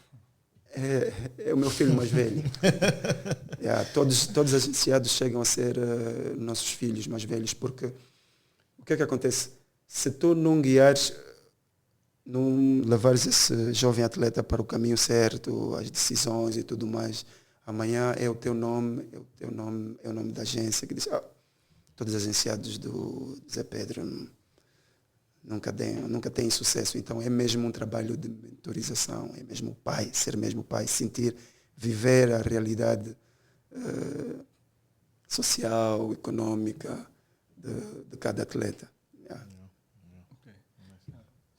é o meu filho mais velho. Todos os agenciados chegam a ser nossos filhos mais velhos, porque o que é que acontece? Se tu não guiares, não levares esse jovem atleta para o caminho certo, as decisões e tudo mais, amanhã é o teu nome, é o nome da agência que diz, todos os agenciados do Zé Pedro nunca têm sucesso. Então é mesmo um trabalho de mentorização, é mesmo pai, ser mesmo pai, sentir, viver a realidade social, econômica de cada atleta.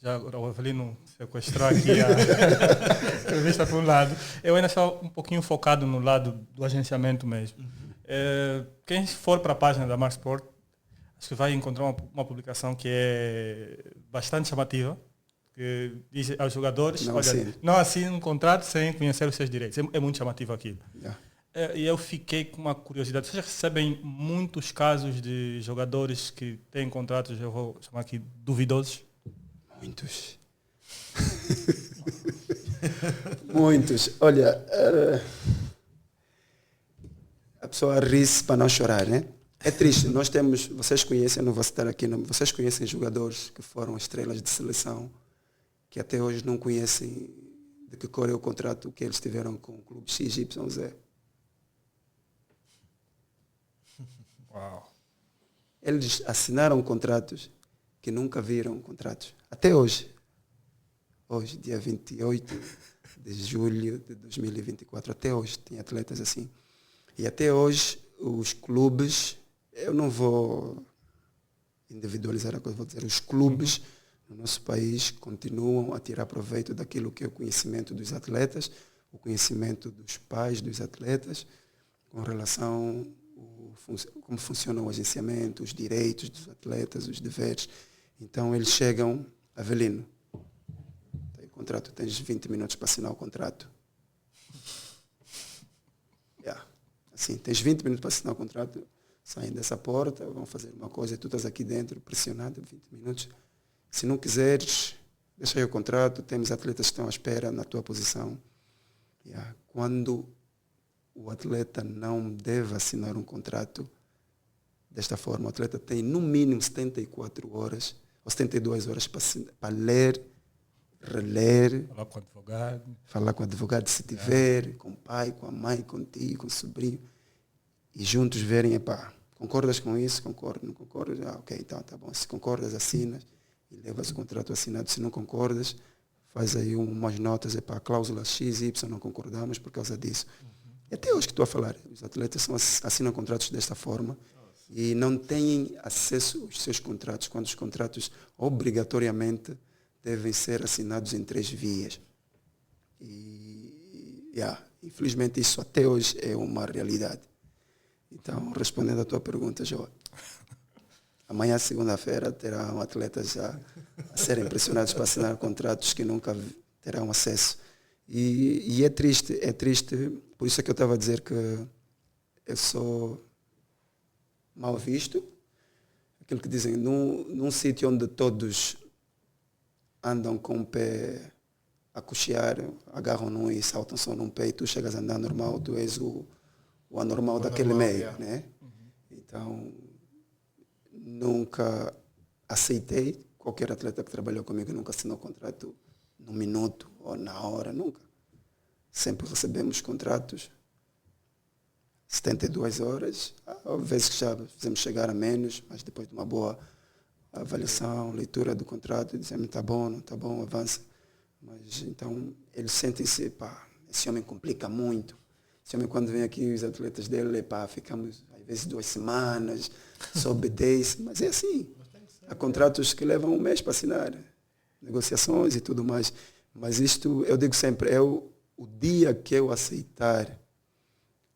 Já o Avelino sequestrou aqui a entrevista por um lado. Eu ainda estou um pouquinho focado no lado do agenciamento mesmo. Quem for para a página da Marsport, acho que vai encontrar uma publicação que é bastante chamativa, que diz aos jogadores, não assinem um contrato sem conhecer os seus direitos. É muito chamativo aquilo. E eu fiquei com uma curiosidade. Vocês recebem muitos casos de jogadores que têm contratos, eu vou chamar aqui, duvidosos? Muitos. Muitos. Olha, a pessoa ri-se para não chorar, né? É triste. Nós temos, vocês conhecem, não vou citar aqui, não, vocês conhecem jogadores que foram estrelas de seleção, que até hoje não conhecem de que cor é o contrato que eles tiveram com o clube XYZ. Uau. Eles assinaram contratos que nunca viram contratos. Até hoje. Hoje, dia 28 de julho de 2024. Até hoje tem atletas assim. E até hoje os clubes, eu não vou individualizar a coisa, vou dizer, os clubes no nosso país continuam a tirar proveito daquilo que é o conhecimento dos atletas, o conhecimento dos pais dos atletas, com relação como funciona o agenciamento, os direitos dos atletas, os deveres. Então eles chegam, Avelino, tem contrato, tens 20 minutos para assinar o contrato. Assim, tens 20 minutos para assinar o contrato, saem dessa porta, vão fazer uma coisa, tu estás aqui dentro, pressionado, 20 minutos. Se não quiseres, deixa aí o contrato, temos atletas que estão à espera na tua posição. Quando o atleta não deve assinar um contrato desta forma, o atleta tem no mínimo 74 horas ou 72 horas para ler, reler, falar com o advogado se tiver, com o pai, com a mãe, contigo, com o sobrinho, e juntos verem, concordas com isso? Concordo, não concordas? Ok, então tá bom. Se concordas, assinas e levas o contrato assinado. Se não concordas, faz aí umas notas, a cláusula X, Y, não concordamos por causa disso. E até hoje que estou a falar, os atletas assinam contratos desta forma e não têm acesso aos seus contratos, quando os contratos obrigatoriamente devem ser assinados em 3 vias. E, infelizmente, isso até hoje é uma realidade. Então, respondendo à tua pergunta, João, amanhã, segunda-feira, terão atletas já a serem pressionados para assinar contratos que nunca terão acesso. E é triste, por isso é que eu estava a dizer que eu sou mal visto. Aquilo que dizem, num sítio onde todos andam com o pé a coxear, agarram num e saltam só num pé e tu chegas a andar normal, tu és o anormal daquele meio, né? Então, nunca aceitei, qualquer atleta que trabalhou comigo nunca assinou contrato num minuto ou na hora, nunca. Sempre recebemos contratos 72 horas, às vezes que já fizemos chegar a menos, mas depois de uma boa avaliação, leitura do contrato, dizemos está bom, não está bom, avança. Mas então eles sentem-se, esse homem complica muito. Esse homem, quando vem aqui, os atletas dele, ficamos às vezes 2 semanas, só obedece. Mas é assim. Há contratos que levam 1 mês para assinar. Negociações e tudo mais. Mas isto, eu digo sempre, o dia que eu aceitar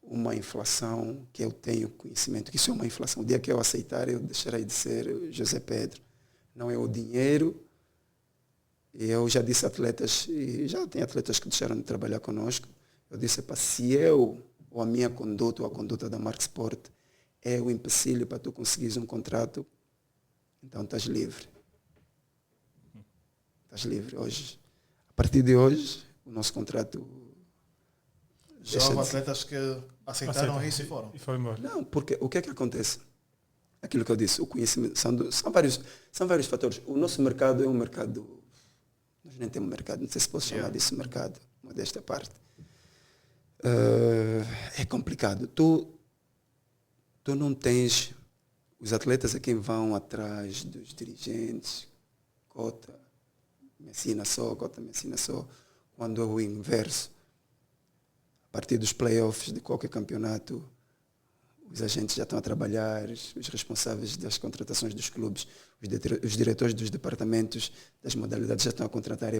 uma inflação, que eu tenho conhecimento que isso é uma inflação, o dia que eu aceitar, eu deixarei de ser José Pedro. Não é o dinheiro. Eu já disse a atletas, e já tem atletas que deixaram de trabalhar conosco, eu disse, se eu, ou a minha conduta, ou a conduta da Mark Sport, é o empecilho para tu conseguires um contrato, então estás livre. Estás livre hoje. A partir de hoje, o nosso contrato... Já houve atletas que aceitaram isso e foram. E foi embora. Não, porque o que é que acontece? Aquilo que eu disse, o conhecimento, são vários fatores. O nosso mercado é um mercado... Nós nem temos mercado, não sei se posso chamar disso mercado, desta parte. É complicado. Tu não tens os atletas a quem vão atrás dos dirigentes, cota, me assina só, cota, me assina só, quando é o inverso. A partir dos playoffs de qualquer campeonato, os agentes já estão a trabalhar, os responsáveis das contratações dos clubes, os diretores dos departamentos das modalidades já estão a contratar.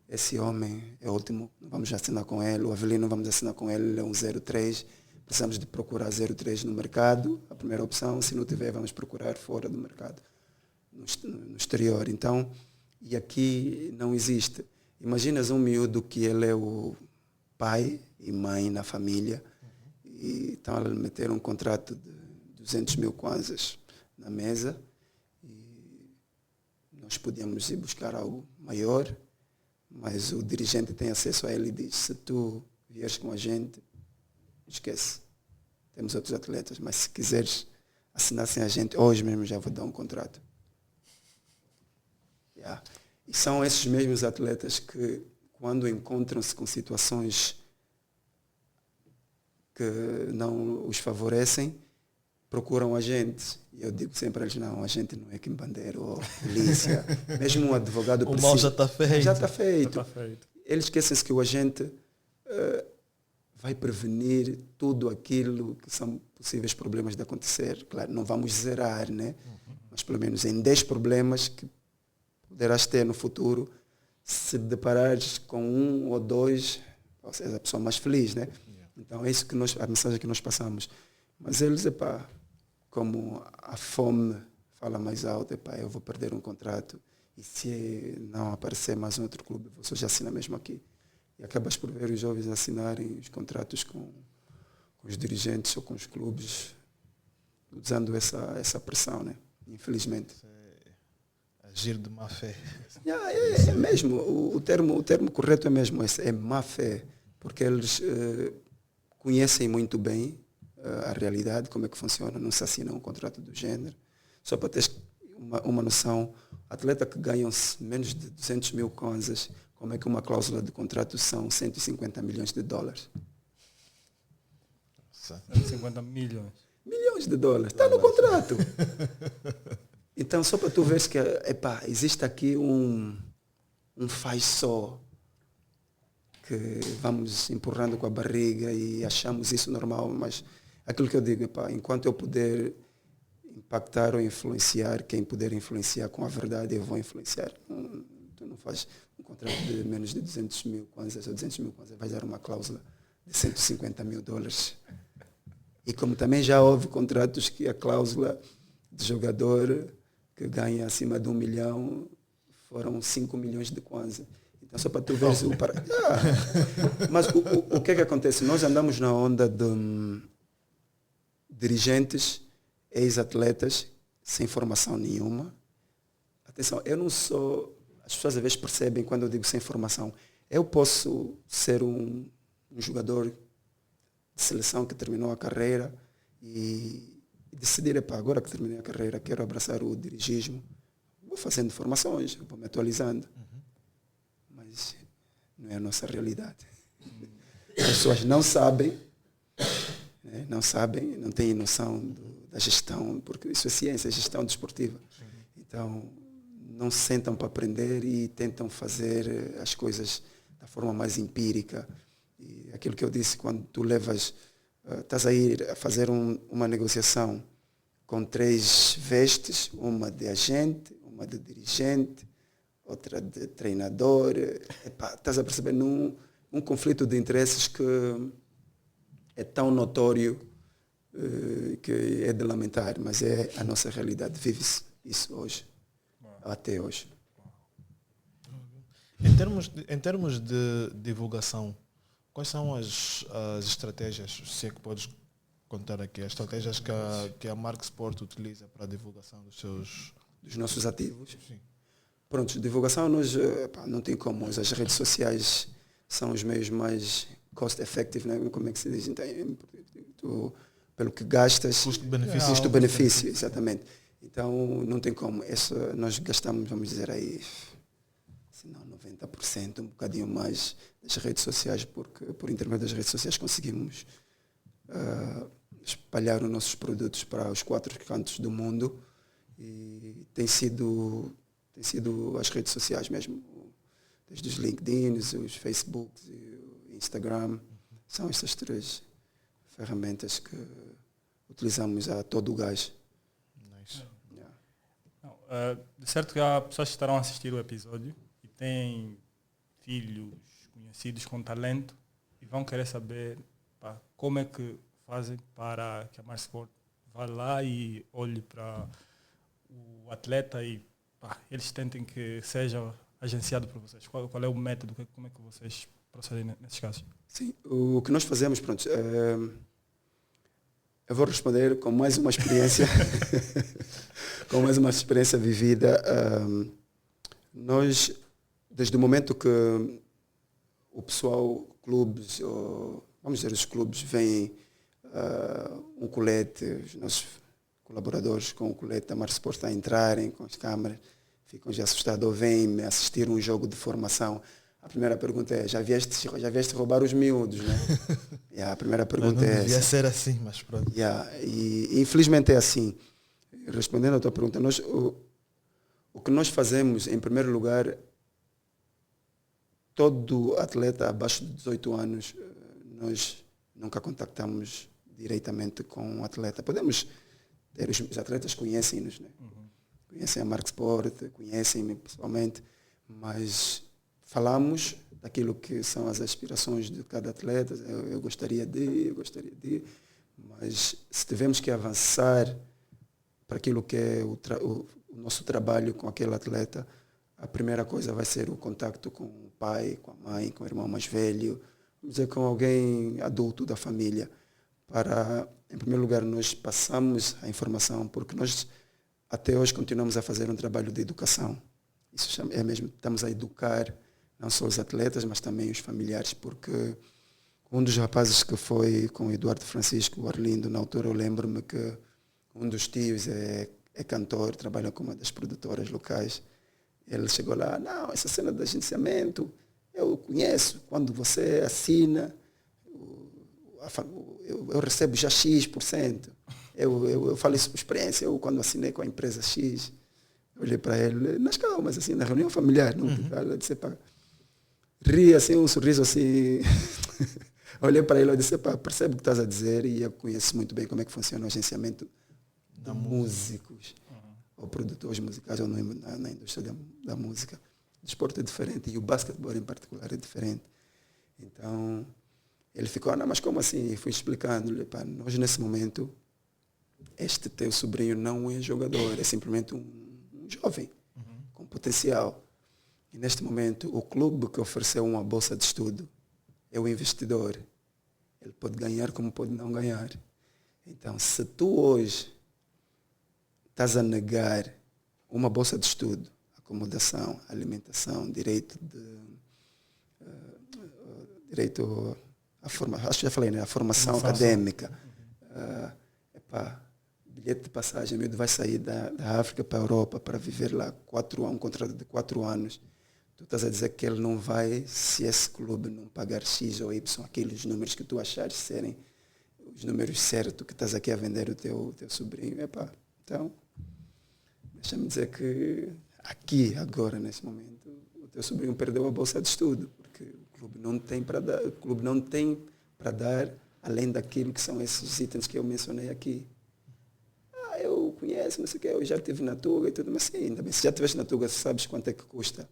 Esse homem é o último, não vamos assinar com ele, o Avelino não vamos assinar com ele, ele é um 03, precisamos de procurar 03 no mercado, a primeira opção, se não tiver, vamos procurar fora do mercado, no exterior. Então, e aqui não existe. Imaginas um miúdo que ele é o pai e mãe na família, e estão a meter um contrato de 200 mil kwanzas na mesa, e nós podíamos ir buscar algo maior, mas o dirigente tem acesso a ele e diz, se tu vieres com a gente, esquece, temos outros atletas, mas se quiseres assinar sem a gente, hoje mesmo já vou dar um contrato. E são esses mesmos atletas que, quando encontram-se com situações que não os favorecem, procuram a gente. E eu digo sempre a eles, não, a gente não é Kim Bandeira ou polícia. Mesmo um advogado precisa. O mal já está feito. Já está feito. Eles esquecem-se que o agente vai prevenir tudo aquilo que são possíveis problemas de acontecer. Claro, não vamos zerar, né? Mas pelo menos em 10 problemas que poderás ter no futuro, se deparares com 1 ou 2, você é a pessoa mais feliz, né? Então é isso que a mensagem que nós passamos. Mas eles, como a fome fala mais alto, eu vou perder um contrato e se não aparecer mais um outro clube, você já assina mesmo aqui. E acabas por ver os jovens assinarem os contratos com os dirigentes ou com os clubes, usando essa pressão, né? Infelizmente. Agir de má fé. É mesmo, o termo correto é mesmo esse, é má fé, porque eles conhecem muito bem a realidade, como é que funciona, não se assina um contrato do género. Só para ter uma noção, atleta que ganham menos de 200 mil kwanzas, como é que uma cláusula de contrato são 150 milhões de dólares? 150 milhões. Milhões de dólares, está no contrato. Então, só para tu veres que existe aqui um faz só, que vamos empurrando com a barriga e achamos isso normal, mas aquilo que eu digo, enquanto eu puder impactar ou influenciar, quem puder influenciar com a verdade, eu vou influenciar. Tu não faz um contrato de menos de 200 mil kwanzas ou 200 mil kwanzas, vai dar uma cláusula de 150 mil dólares. E como também já houve contratos que a cláusula de jogador que ganha acima de 1 milhão foram 5 milhões de kwanza. Então, só para tu veres o Mas o que é que acontece? Nós andamos na onda de dirigentes, ex-atletas, sem formação nenhuma. Atenção, eu não sou... As pessoas às vezes percebem quando eu digo sem formação. Eu posso ser um jogador de seleção que terminou a carreira e decidir, agora que terminei a carreira, quero abraçar o dirigismo. Vou fazendo formações, vou me atualizando. Mas não é a nossa realidade. As pessoas não sabem, não têm noção da gestão, porque isso é ciência, é gestão desportiva. Então, não se sentam para aprender e tentam fazer as coisas da forma mais empírica. E aquilo que eu disse, quando tu levas, estás a ir a fazer uma negociação com 3 vestes, uma de agente, uma de dirigente, outra de treinador, estás a perceber um conflito de interesses que é tão notório que é de lamentar, mas é a nossa realidade, vive-se isso hoje, até hoje. Em termos de divulgação, quais são as estratégias, se é que podes contar aqui, as estratégias que a Mark Sport utiliza para a divulgação dos nossos ativos? Sim. Pronto, divulgação nós, não tem como, as redes sociais são os meios mais cost effective, né? Como é que se diz? Pelo que gastas, custo-benefício, exatamente. Então não tem como, nós gastamos, vamos dizer aí, se não 90%, um bocadinho mais das redes sociais, porque por intermédio das redes sociais conseguimos espalhar os nossos produtos para os 4 cantos do mundo, e tem sido as redes sociais mesmo, desde os LinkedIn, os Facebooks e o Instagram, são essas 3 ferramentas que utilizamos a todo o gás. Nice. Yeah. Não, de certo que há pessoas que estarão a assistir o episódio e têm filhos conhecidos com talento e vão querer saber como é que fazem para que a Mark Sport vá lá e olhe para o atleta e eles tentem que seja agenciado por vocês. Qual é o método, como é que vocês procedem nesses casos? Sim, o que nós fazemos, pronto, eu vou responder com mais uma experiência, com mais uma experiência vivida. Nós, desde o momento que o pessoal, clubes, vamos dizer, os clubes veem um colete, os nossos colaboradores com o colete da Mark Sport a entrarem com as câmaras, ficam já assustados, ou vêm assistir um jogo de formação. A primeira pergunta é, já vieste roubar os miúdos, né? A primeira pergunta é essa. Devia ser assim, mas pronto. E infelizmente é assim. Respondendo à tua pergunta, o que nós fazemos, em primeiro lugar, todo atleta abaixo de 18 anos, nós nunca contactamos diretamente com o atleta. Podemos ter, os atletas conhecem-nos, né? Conhecem a Mark Sport, conhecem-me pessoalmente, mas falamos daquilo que são as aspirações de cada atleta. Eu gostaria de, mas se tivermos que avançar para aquilo que é o nosso trabalho com aquele atleta, a primeira coisa vai ser o contacto com o pai, com a mãe, com o irmão mais velho, vamos dizer, com alguém adulto da família, para, em primeiro lugar, nós passamos a informação, porque nós até hoje continuamos a fazer um trabalho de educação. Isso é mesmo, estamos a educar não só os atletas, mas também os familiares, porque um dos rapazes que foi com o Eduardo Francisco, o Arlindo, na altura eu lembro-me que um dos tios é cantor, trabalha com uma das produtoras locais. Ele chegou lá, não, essa cena de agenciamento, eu conheço, quando você assina, eu recebo já X%. Eu falo isso por experiência, eu quando assinei com a empresa X, eu olhei para ele, nas calmas, assim, na reunião familiar, não ela disse, ri assim, um sorriso assim. Olhei para ele e disse, percebe o que estás a dizer, e eu conheço muito bem como é que funciona o agenciamento de músicos, ou produtores musicais, ou na indústria da música. O desporto é diferente, e o basquetebol em particular é diferente. Então, ele ficou, não, mas como assim? E fui explicando-lhe, nós nesse momento, este teu sobrinho não é jogador, é simplesmente um jovem com potencial. E neste momento, o clube que ofereceu uma bolsa de estudo é o investidor. Ele pode ganhar como pode não ganhar. Então, se tu hoje estás a negar uma bolsa de estudo, acomodação, alimentação, direito à formação, acho que já falei, né? A formação académica. Bilhete de passagem, meu, vai sair da África para a Europa para viver lá um contrato de 4 anos. Tu estás a dizer que ele não vai, se esse clube não pagar X ou Y, aqueles números que tu achares serem os números certos que estás aqui a vender o teu sobrinho. Então, deixa-me dizer que aqui, agora, nesse momento, o teu sobrinho perdeu a bolsa de estudo, porque o clube não tem para dar. O clube não tem para dar além daquilo que são esses itens que eu mencionei aqui. Eu conheço, não sei o quê, eu já estive na Tuga e tudo, mas sim, ainda bem, se já estiveste na Tuga, sabes quanto é que custa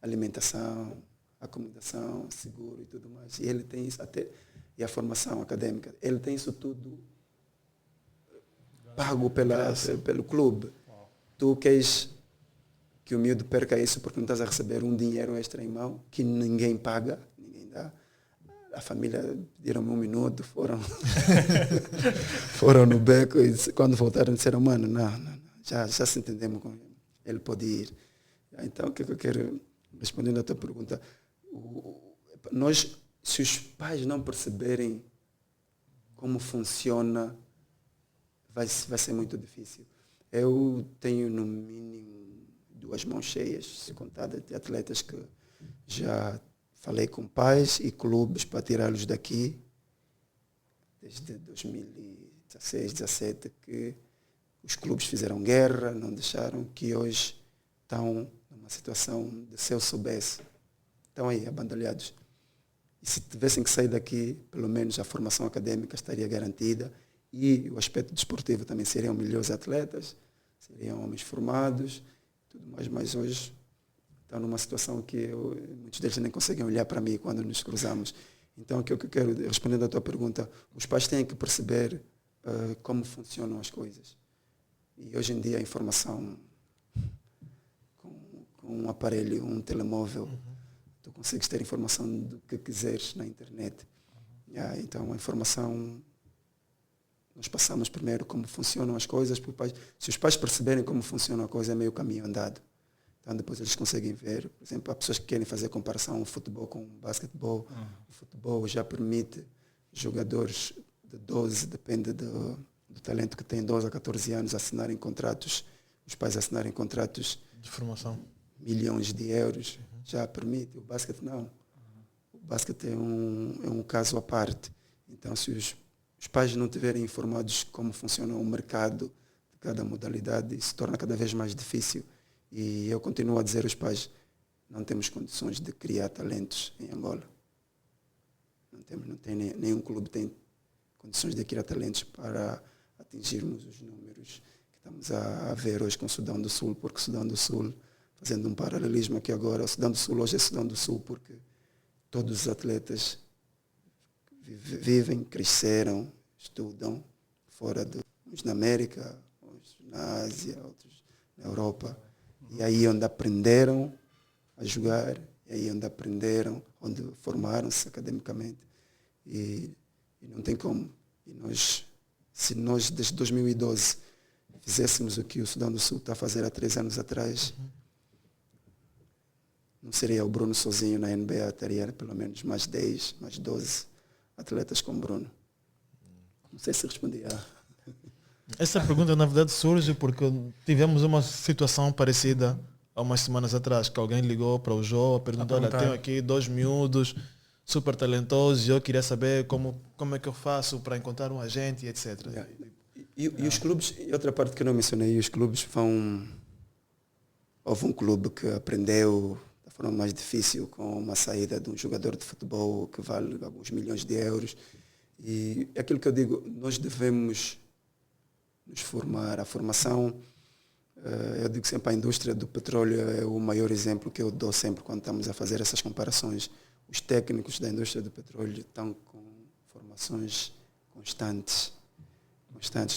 alimentação, acomodação, seguro e tudo mais. E ele tem isso até, e a formação acadêmica, ele tem isso tudo pago pelo clube. Tu queres que o miúdo perca isso porque não estás a receber um dinheiro extra em mão, que ninguém paga, ninguém dá. A família pediram-me 1 minuto, foram no beco e quando voltaram disseram, mano, não, já se entendemos com ele, ele pode ir. Então, o que eu quero, respondendo à tua pergunta, nós, se os pais não perceberem como funciona, vai ser muito difícil. Eu tenho, no mínimo, 2 mãos cheias, se contar, de atletas que já falei com pais e clubes para tirá-los daqui, desde 2016, 2017, que os clubes fizeram guerra, não deixaram, que hoje estão numa situação de, se eu soubesse, estão aí, abandalhados. E se tivessem que sair daqui, pelo menos a formação acadêmica estaria garantida e o aspecto desportivo também seriam melhores atletas, seriam homens formados, tudo mais, mas hoje estão numa situação que muitos deles nem conseguem olhar para mim quando nos cruzamos. Então, o que eu quero, respondendo à tua pergunta, os pais têm que perceber como funcionam as coisas. E hoje em dia a informação, com um aparelho, um telemóvel, tu consegues ter informação do que quiseres na internet. Então, a informação, nós passamos primeiro como funcionam as coisas. Se os pais perceberem como funciona a coisa, é meio caminho andado. Então, depois eles conseguem ver. Por exemplo, há pessoas que querem fazer comparação o futebol com o basquetebol. O futebol já permite jogadores de 12, depende do talento que tem, 12 a 14 anos, assinarem contratos, os pais assinarem contratos de formação. Milhões de euros. Já permite. O basquete não. O basquete é um caso à parte. Então, se os pais não estiverem informados como funciona o mercado de cada modalidade, se torna cada vez mais difícil. E eu continuo a dizer aos pais, não temos condições de criar talentos em Angola. Não tem, nenhum clube tem condições de criar talentos para atingirmos os números que estamos a ver hoje com o Sudão do Sul, porque o Sudão do Sul, fazendo um paralelismo aqui agora, o Sudão do Sul hoje é Sudão do Sul porque todos os atletas vivem, cresceram, estudam fora uns na América, uns na Ásia, outros na Europa. E aí onde aprenderam a jogar, e aí onde aprenderam, onde formaram-se academicamente. E não tem como. Se nós, desde 2012, fizéssemos o que o Sudão do Sul está a fazer há 3 anos atrás, não seria o Bruno sozinho na NBA, teria pelo menos mais 10, mais 12 atletas como Bruno. Não sei se respondi. Essa pergunta, na verdade, surge porque tivemos uma situação parecida há umas semanas atrás, que alguém ligou para o Jô, perguntou, olha, tenho aqui 2 miúdos super talentosos e eu queria saber como é que eu faço para encontrar um agente, etc. E os clubes, e outra parte que eu não mencionei, os clubes houve um clube que aprendeu da forma mais difícil com uma saída de um jogador de futebol que vale alguns milhões de euros. E é aquilo que eu digo, nós devemos nos formar. A formação, eu digo sempre, a indústria do petróleo é o maior exemplo que eu dou sempre quando estamos a fazer essas comparações. Os técnicos da indústria do petróleo estão com formações constantes.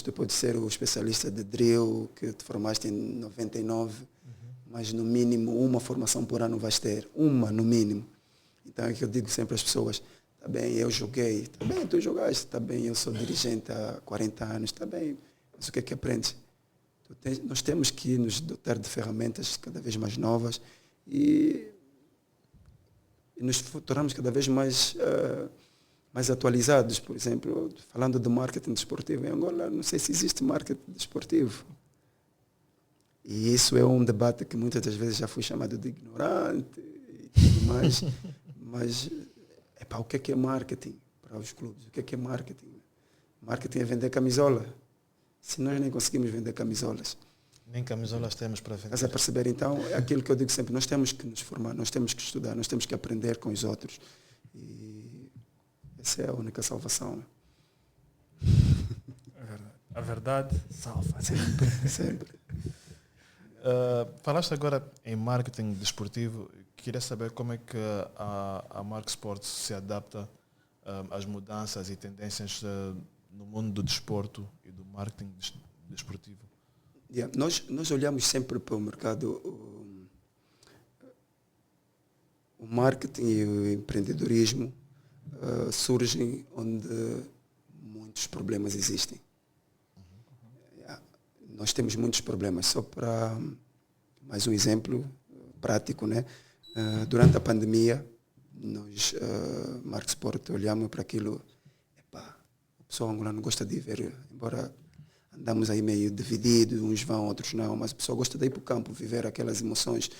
Tu podes ser o especialista de drill que te formaste em 99, mas no mínimo uma formação por ano vais ter. Uma, no mínimo. Então é que eu digo sempre às pessoas, tá bem, eu joguei, tá bem, tu jogaste, tá bem, eu sou dirigente há 40 anos, tá bem, mas o que é que aprendes? Nós temos que nos dotar de ferramentas cada vez mais novas e nos tornamos cada vez mais atualizados. Por exemplo, falando de marketing desportivo em Angola, não sei se existe marketing desportivo. E isso é um debate que muitas das vezes já fui chamado de ignorante e tudo mais. Mas, o que é marketing para os clubes? O que é marketing? Marketing é vender camisola. Se nós nem conseguimos vender camisolas. Nem camisolas temos para vender. Estás a perceber? Então, é aquilo que eu digo sempre, nós temos que nos formar, nós temos que estudar, nós temos que aprender com os outros. E essa é a única salvação. A verdade salva. Sempre, sempre. Falaste agora em marketing desportivo. Queria saber como é que a Mark Sports se adapta às mudanças e tendências no mundo do desporto e do marketing desportivo. Yeah. Nós olhamos sempre para o mercado, o marketing e o empreendedorismo surgem onde muitos problemas existem. Yeah. Nós temos muitos problemas. Só para mais um exemplo prático, né? Durante a pandemia, nós, Mark Sport, olhamos para aquilo, o pessoal angolano gosta de ver, embora andamos aí meio divididos, uns vão, outros não, mas o pessoal gosta de ir para o campo, viver aquelas emoções,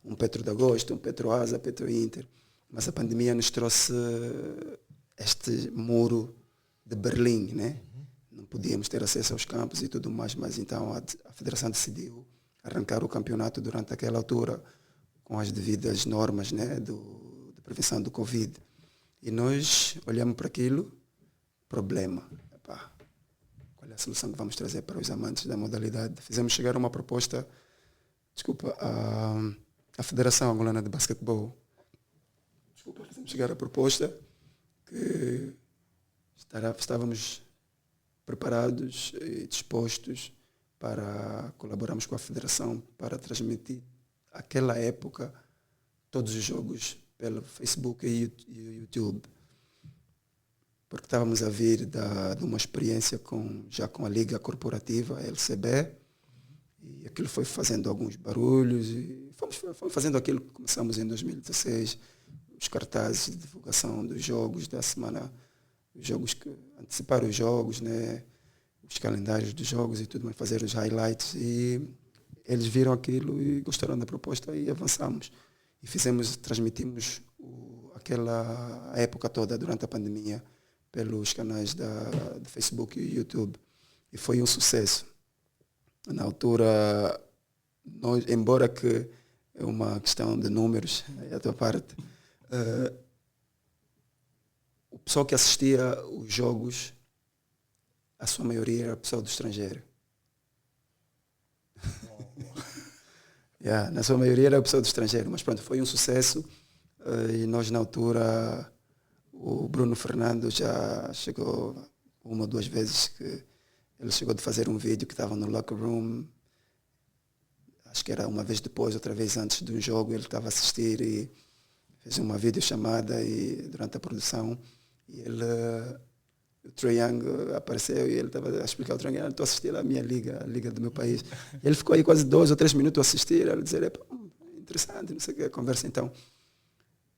um Petro de Agosto, um Petro Asa, Petro Inter. Mas a pandemia nos trouxe este muro de Berlim, né? Não podíamos ter acesso aos campos e tudo mais, mas então a federação decidiu arrancar o campeonato durante aquela altura com as devidas normas, né, de prevenção do Covid. E nós olhamos para aquilo, problema. Qual é a solução que vamos trazer para os amantes da modalidade? Fizemos chegar uma proposta, à Federação Angolana de Basquetebol. Fizemos chegar a proposta que estávamos preparados e dispostos para colaborarmos com a Federação para transmitir aquela época todos os jogos pelo Facebook e YouTube. Porque estávamos a vir de uma experiência já com a Liga Corporativa, a LCB, e aquilo foi fazendo alguns barulhos, e fomos fazendo aquilo que começamos em 2016, os cartazes de divulgação dos jogos da semana, os jogos antecipar os jogos, né, os calendários dos jogos e tudo, mas fazer os highlights, e eles viram aquilo e gostaram da proposta e avançamos. E transmitimos aquela época toda durante a pandemia pelos canais de Facebook e YouTube. E foi um sucesso. Na altura, embora que é uma questão de números, a tua parte, o pessoal que assistia os jogos, a sua maioria era pessoal do estrangeiro. Na sua maioria era pessoa do estrangeiro, mas pronto, foi um sucesso. E nós na altura, o Bruno Fernando já chegou uma ou duas vezes que ele chegou de fazer um vídeo que estava no locker room, acho que era uma vez depois, outra vez antes de um jogo, ele estava a assistir e fez uma videochamada durante a produção, e o Trae Young apareceu e ele estava a explicar ao Trae Young: estou a assistir à minha liga, a liga do meu país. E ele ficou aí quase 2 ou 3 minutos a assistir, a dizer: interessante, não sei o que, a conversa. Então,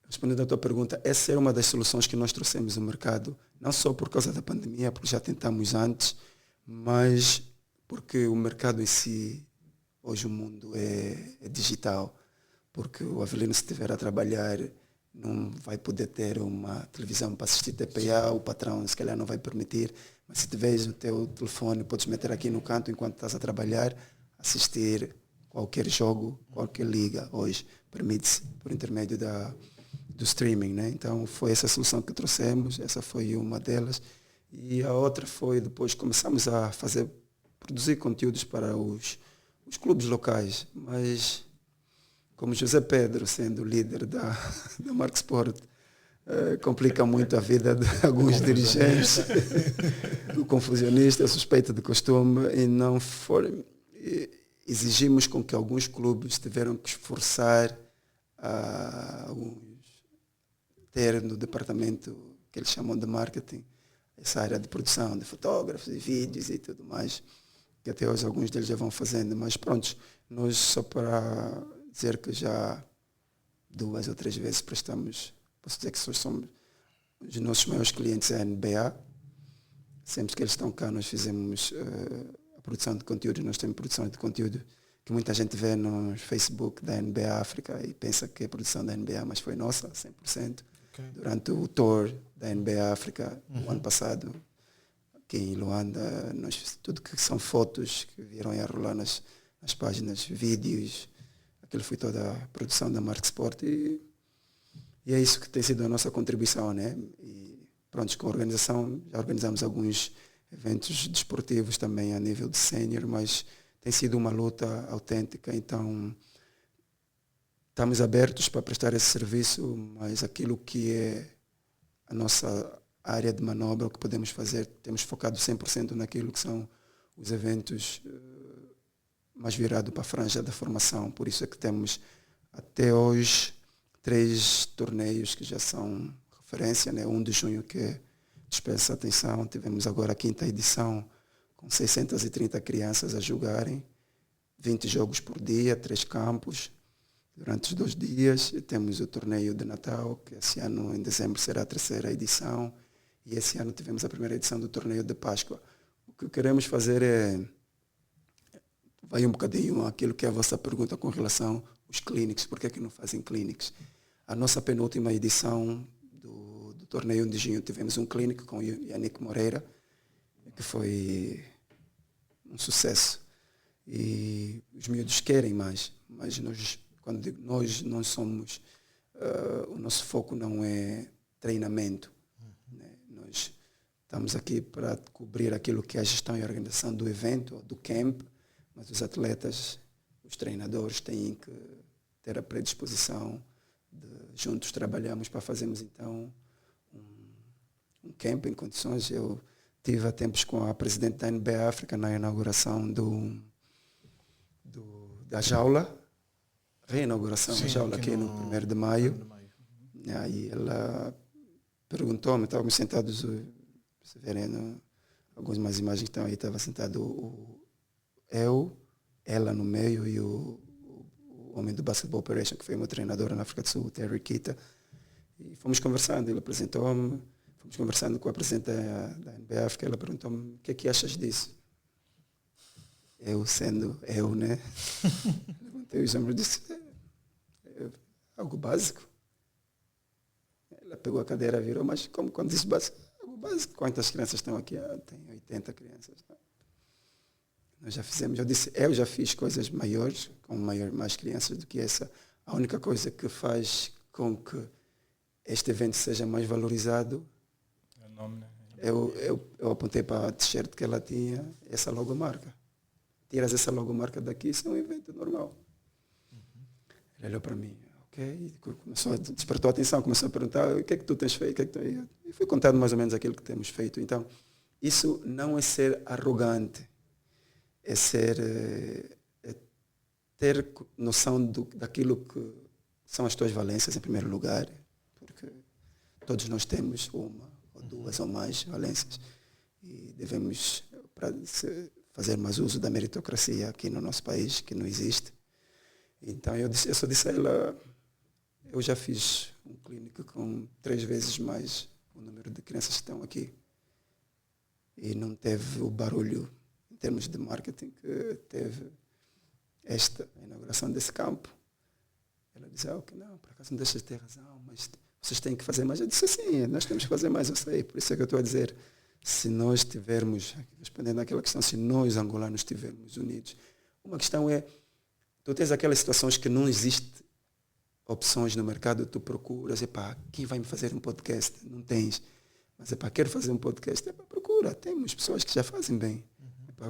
respondendo à tua pergunta, essa é uma das soluções que nós trouxemos no mercado, não só por causa da pandemia, porque já tentamos antes, mas porque o mercado em si, hoje o mundo é digital, porque o Avelino, se estiver a trabalhar, não vai poder ter uma televisão para assistir TPA, o patrão se calhar não vai permitir, mas se tiveres o teu telefone, podes meter aqui no canto enquanto estás a trabalhar, assistir qualquer jogo, qualquer liga, hoje permite-se por intermédio do streaming, né? Então foi essa solução que trouxemos, essa foi uma delas, e a outra foi depois começamos a produzir conteúdos para os clubes locais, mas como José Pedro, sendo o líder da Mark Sport, complica muito a vida de alguns dirigentes, o confusionista, o suspeito de costume, e não foram. Exigimos com que alguns clubes tiveram que esforçar a ter no departamento que eles chamam de marketing, essa área de produção de fotógrafos e vídeos e tudo mais, que até hoje alguns deles já vão fazendo, mas pronto, nós só para dizer que já 2 ou 3 vezes prestamos, posso dizer que somos os nossos maiores clientes é a NBA, sempre que eles estão cá nós fizemos a produção de conteúdo, nós temos produção de conteúdo que muita gente vê no Facebook da NBA África e pensa que é produção da NBA, mas foi nossa, 100%. Okay. Durante o tour da NBA África, o ano passado, aqui em Luanda, tudo que são fotos que vieram a rolar nas páginas, vídeos, aquilo foi toda a produção da Mark Sport, e E é isso que tem sido a nossa contribuição, né? E pronto, com a organização, já organizamos alguns eventos desportivos também a nível de sénior, mas tem sido uma luta autêntica, então estamos abertos para prestar esse serviço, mas aquilo que é a nossa área de manobra, o que podemos fazer, temos focado 100% naquilo que são os eventos mais virados para a franja da formação. Por isso é que temos até hoje 3 torneios que já são referência, né? 1 de junho que dispensa atenção. Tivemos agora a 5ª edição com 630 crianças a jogarem, 20 jogos por dia, 3 campos. Durante os 2 dias temos o torneio de Natal, que esse ano em dezembro será a 3ª edição. E esse ano tivemos a 1ª edição do torneio de Páscoa. O que queremos fazer vai um bocadinho aquilo que é a vossa pergunta com relação aos clinics. Por que é que não fazem clinics? A nossa penúltima edição do torneio de junho tivemos um clinic com o Yannick Moreira, que foi um sucesso. E os miúdos querem mais, mas quando digo nós, não somos, o nosso foco não é treinamento. Né? Nós estamos aqui para cobrir aquilo que é a gestão e a organização do evento, do camp, mas os atletas, os treinadores têm que ter a predisposição de juntos trabalhamos para fazermos então um camp em condições. Eu tive há tempos com a presidente da NBA África na inauguração da jaula, reinauguração da jaula aqui no 1º de maio. E aí ela perguntou-me, estávamos sentados, se verem algumas mais imagens que estão aí, estava sentado ela no meio e o homem do Basketball Operation, que foi meu treinador na África do Sul, Terry Kita. E fomos conversando, ele apresentou-me, fomos conversando com a presidente da NBA África, ela perguntou-me, o que é que achas disso? Eu sendo eu, né? Levantei os ombros e disse, é algo básico. Ela pegou a cadeira, virou, mas como quando diz básico? Algo básico. Quantas crianças estão aqui? Tem 80 crianças. Nós já fizemos, eu disse, eu já fiz coisas maiores, com mais crianças do que essa. A única coisa que faz com que este evento seja mais valorizado, é o nome, né? eu apontei para a t-shirt que ela tinha, essa logomarca. Tiras essa logomarca daqui, isso é um evento normal. Ele olhou para mim, ok, despertou a atenção, começou a perguntar, o que é que tu tens feito? E fui contando mais ou menos aquilo que temos feito. Então, isso não é ser arrogante, é ter noção daquilo que são as tuas valências em primeiro lugar, porque todos nós temos uma ou 2 ou mais valências e devemos fazer mais uso da meritocracia aqui no nosso país, que não existe. Então eu só disse a ela, eu já fiz um clínico com 3 vezes mais o número de crianças que estão aqui e não teve o barulho em termos de marketing que teve a inauguração desse campo. Ela disse, ok, não, por acaso não deixas de ter razão, mas vocês têm que fazer mais. Eu disse, sim, nós temos que fazer mais, eu sei. Por isso é que eu estou a dizer, se nós tivermos, respondendo àquela questão, se nós angolanos estivermos unidos, uma questão é, tu tens aquelas situações que não existe opções no mercado, tu procuras, quem vai me fazer um podcast? Não tens. Mas, quero fazer um podcast, procura, temos pessoas que já fazem bem.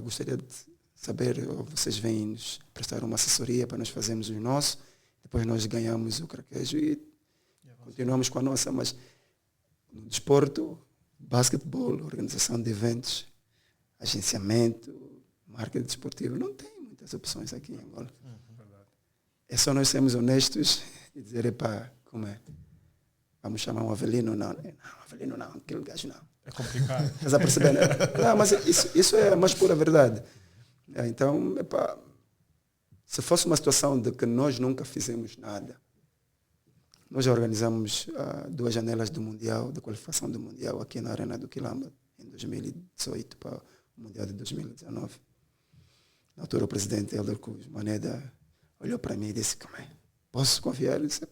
Gostaria de saber, ou vocês vêm nos prestar uma assessoria para nós fazermos o nosso, depois nós ganhamos o craquejo e continuamos com a nossa, mas no desporto, basquetebol, organização de eventos, agenciamento, marketing desportivo, não tem muitas opções aqui em Angola. É só nós sermos honestos e dizer, como é? Vamos chamar um Avelino? Não, Avelino não, aquele gajo não. É complicado. Estás a perceber, né? Não, mas isso é a mais pura verdade. Então, se fosse uma situação de que nós nunca fizemos nada, nós já organizamos 2 janelas do Mundial, de qualificação do Mundial aqui na Arena do Quilamba, em 2018 para o Mundial de 2019. Na altura o presidente Helder Cruz Maneda olhou para mim e disse, como é? Posso confiar? Ele disse,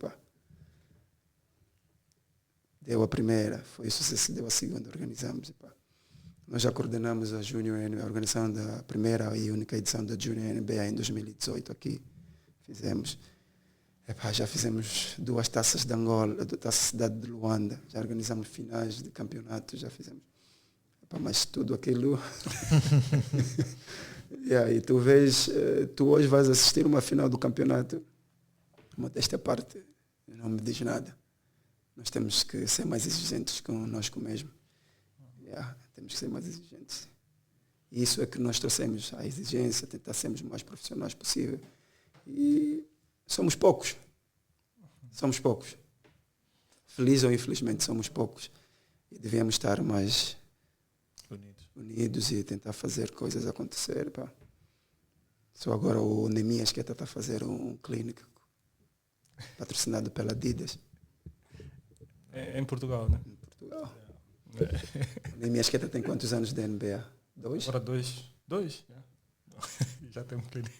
deu a primeira, foi sucesso, deu a segunda, organizamos. Nós já coordenamos a organização da primeira e única edição da Junior NBA em 2018 aqui. Fizemos. Epá, já fizemos 2 taças de Angola, 2 taças de cidade de Luanda, já organizamos finais de campeonato, já fizemos. Epá, mas tudo aquilo... E tu vês, tu hoje vais assistir uma final do campeonato, modéstia parte, não me diz nada. Nós temos que ser mais exigentes conosco mesmo. Temos que ser mais exigentes. E isso é que nós trouxemos, a exigência, tentar sermos o mais profissionais possível. E somos poucos. Somos poucos. Feliz ou infelizmente somos poucos. E devíamos estar mais unidos e tentar fazer coisas acontecer. Pá. Só agora o Nemias que está a fazer um clínico patrocinado pela Adidas. Em Portugal, né? Em Portugal. O Nemias que tem quantos anos de NBA? 2? Agora 2. 2? Já tem um clínico.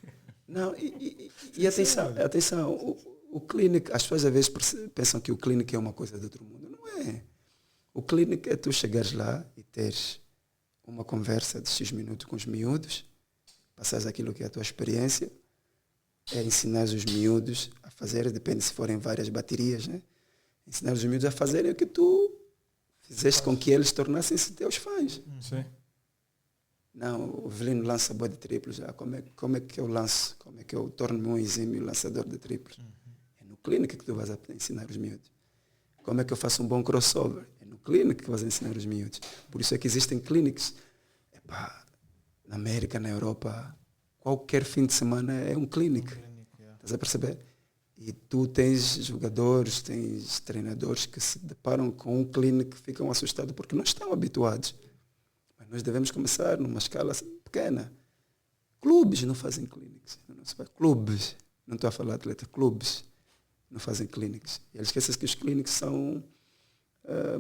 Não, e atenção, o clínico, as pessoas às vezes pensam que o clínico é uma coisa de outro mundo. Não é. O clínico é tu chegares lá e teres uma conversa de X minutos com os miúdos, passares aquilo que é a tua experiência, é ensinar os miúdos a fazer, depende se forem várias baterias, né? Ensinar os miúdos a fazerem o que tu fizeste com que eles tornassem-se teus fãs. Sim. Não, o Velino lança boa de triplos já. Como é que eu lanço? Como é que eu torno-me um exímio lançador de triplos? É no clínico que tu vais ensinar os miúdos. Como é que eu faço um bom crossover? É no clínico que vais ensinar os miúdos. Por isso é que existem clínicos. Na América, na Europa, qualquer fim de semana é um clínico. Estás a perceber? E tu tens jogadores, tens treinadores que se deparam com um clínico que ficam assustados porque não estão habituados. Mas nós devemos começar numa escala pequena. Clubes não fazem clínicos. Clubes, não estou a falar de atleta, clubes não fazem clínicos. E eles esquecem que os clínicos são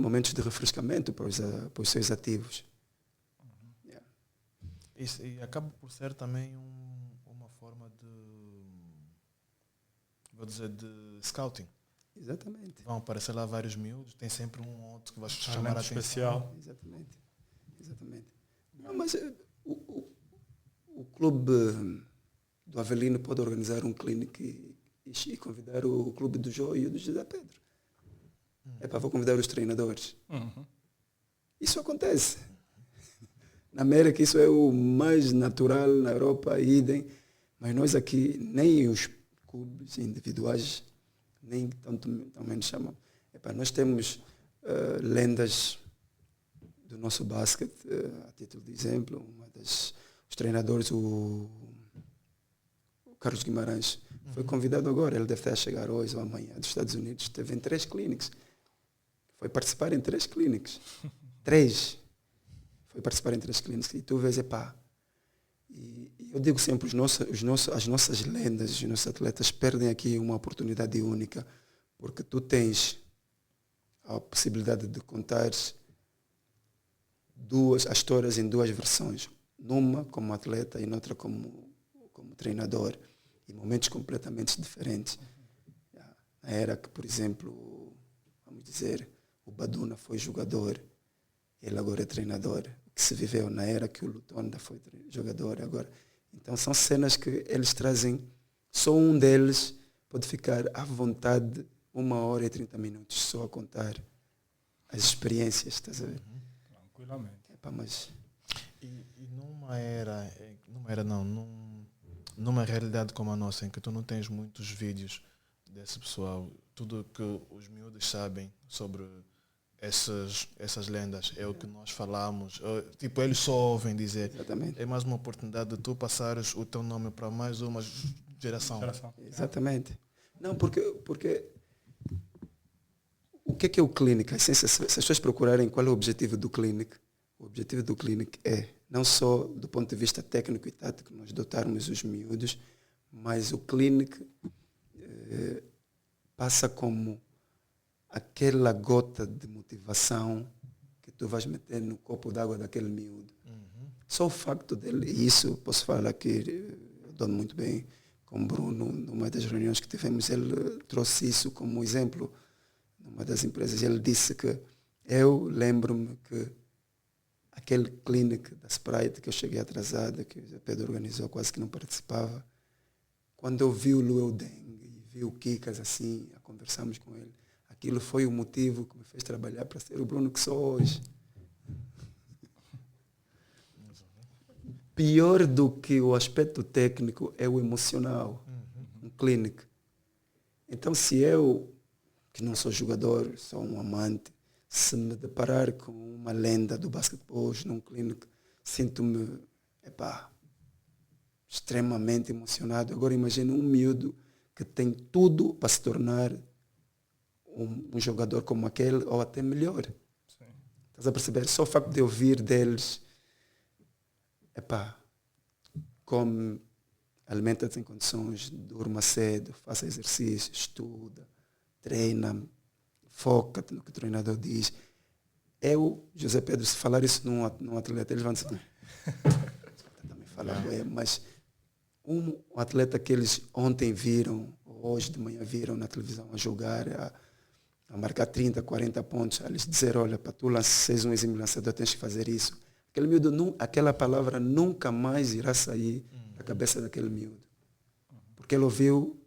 momentos de refrescamento para os seus ativos. Isso, e acaba por ser também uma forma de scouting. Exatamente. Vão aparecer lá vários miúdos, tem sempre um outro que vai chamar a atenção. Especial. Exatamente. Não, mas o clube do Avelino pode organizar um clínico e convidar o clube do Jô e o do José Pedro. Vou convidar os treinadores. Isso acontece. Na América isso é o mais natural, na Europa, idem. Mas nós aqui, nem os clubes individuais, nem tanto menos chamam. Nós temos lendas do nosso basquete, a título de exemplo, os treinadores, o Carlos Guimarães, foi convidado agora, ele deve estar a chegar hoje ou amanhã dos Estados Unidos, esteve em 3 clínicos. Foi participar em 3 clínicos. 3. Foi participar em 3 clínicos. E tu vês, e eu digo sempre, as nossas lendas, os nossos atletas perdem aqui uma oportunidade única, porque tu tens a possibilidade de contar as histórias em 2 versões. Numa como atleta e noutra como treinador. E momentos completamente diferentes. Na era que, por exemplo, vamos dizer, o Baduna foi jogador, ele agora é treinador. O que se viveu na era que o Lutonda foi jogador agora. Então são cenas que eles trazem, só um deles pode ficar à vontade 1 hora e 30 minutos só a contar as experiências, estás a ver? Tranquilamente. Mas... E numa realidade como a nossa, em que tu não tens muitos vídeos desse pessoal, tudo que os miúdos sabem sobre essas lendas é o que nós falamos, eles só ouvem dizer. Exatamente. É mais uma oportunidade de tu passares o teu nome para mais uma geração. Exatamente. Não, porque o que é o clínico? A essência, se as pessoas procurarem qual é o objetivo do clínico, o objetivo do clínico é, não só do ponto de vista técnico e tático, nós dotarmos os miúdos, mas o clínico passa como aquela gota de motivação que tu vais meter no copo d'água daquele miúdo. Só o facto dele, e isso posso falar que eu dou muito bem com o Bruno, numa das reuniões que tivemos, ele trouxe isso como exemplo numa das empresas. Ele disse que eu lembro-me que aquele clínico da Sprite que eu cheguei atrasada, que o Zé Pedro organizou, quase que não participava, quando eu vi o Lueu Deng e vi o Kikas assim, conversamos com ele. Aquilo foi o motivo que me fez trabalhar para ser o Bruno que sou hoje. Pior do que o aspecto técnico é o emocional, um clínico. Então, se eu, que não sou jogador, sou um amante, se me deparar com uma lenda do basquetebol hoje num clínico, sinto-me, extremamente emocionado. Agora imagina um miúdo que tem tudo para se tornar um jogador como aquele ou até melhor. Sim. Estás a perceber? Só o facto de ouvir deles, come, alimenta-te em condições, durma cedo, faça exercício, estuda, treina, foca-te no que o treinador diz. Eu, José Pedro, se falar isso num atleta, eles vão dizer, também falar, mas um atleta que eles ontem viram, ou hoje de manhã viram na televisão a jogar, a marcar 30, 40 pontos, a eles dizer, olha, para tu seres um exímio lançador, tens que fazer isso. Aquele miúdo, aquela palavra nunca mais irá sair da cabeça daquele miúdo. Porque ele ouviu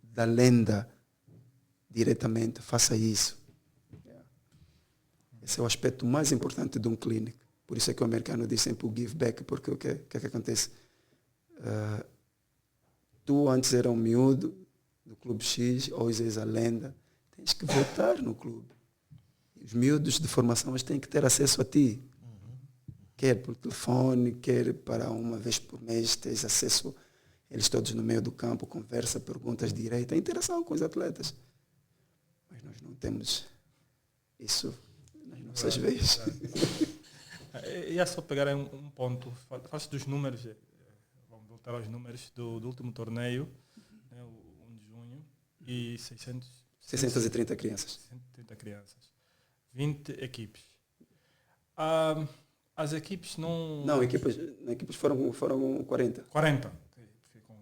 da lenda diretamente, faça isso. Esse é o aspecto mais importante de um clínico. Por isso é que o americano diz sempre o give back, porque o que é que acontece? Tu antes era um miúdo do Clube X, hoje és a lenda, tens que votar no clube. Os miúdos de formação têm que ter acesso a ti. Quer por telefone, quer para uma vez por mês, tens acesso, eles todos no meio do campo, conversa, perguntas direitas, interação com os atletas. Mas nós não temos isso nas nossas vezes. E é só pegar um ponto, faz dos números, vamos voltar aos números do último torneio, né, o 1 de junho, e 630 crianças. 630 crianças. 20 equipes. As equipes não... Não, equipes foram 40. 40.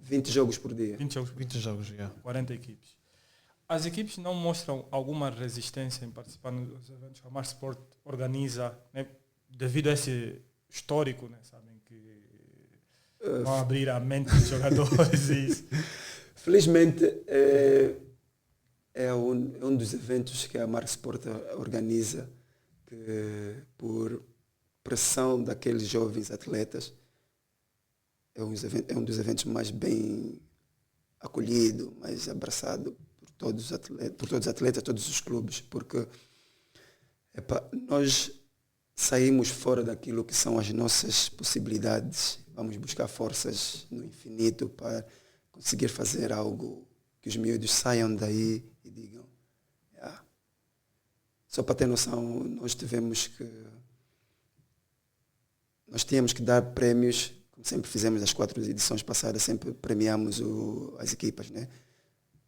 20 jogos por dia. 20 jogos, yeah. 40 equipes. As equipes não mostram alguma resistência em participar nos eventos que a Mars Sport organiza, né, devido a esse histórico, né, sabem que vão abrir a mente dos jogadores e isso. Felizmente, é um dos eventos que a Mars Sport organiza que, por pressão daqueles jovens atletas, é um dos eventos mais bem acolhido, mais abraçado por todos os atletas, todos os clubes, porque nós saímos fora daquilo que são as nossas possibilidades, vamos buscar forças no infinito para conseguir fazer algo que os miúdos saiam daí e digam, só para ter noção, nós tínhamos que dar prémios, como sempre fizemos nas 4 edições passadas, sempre premiamos as equipas, né?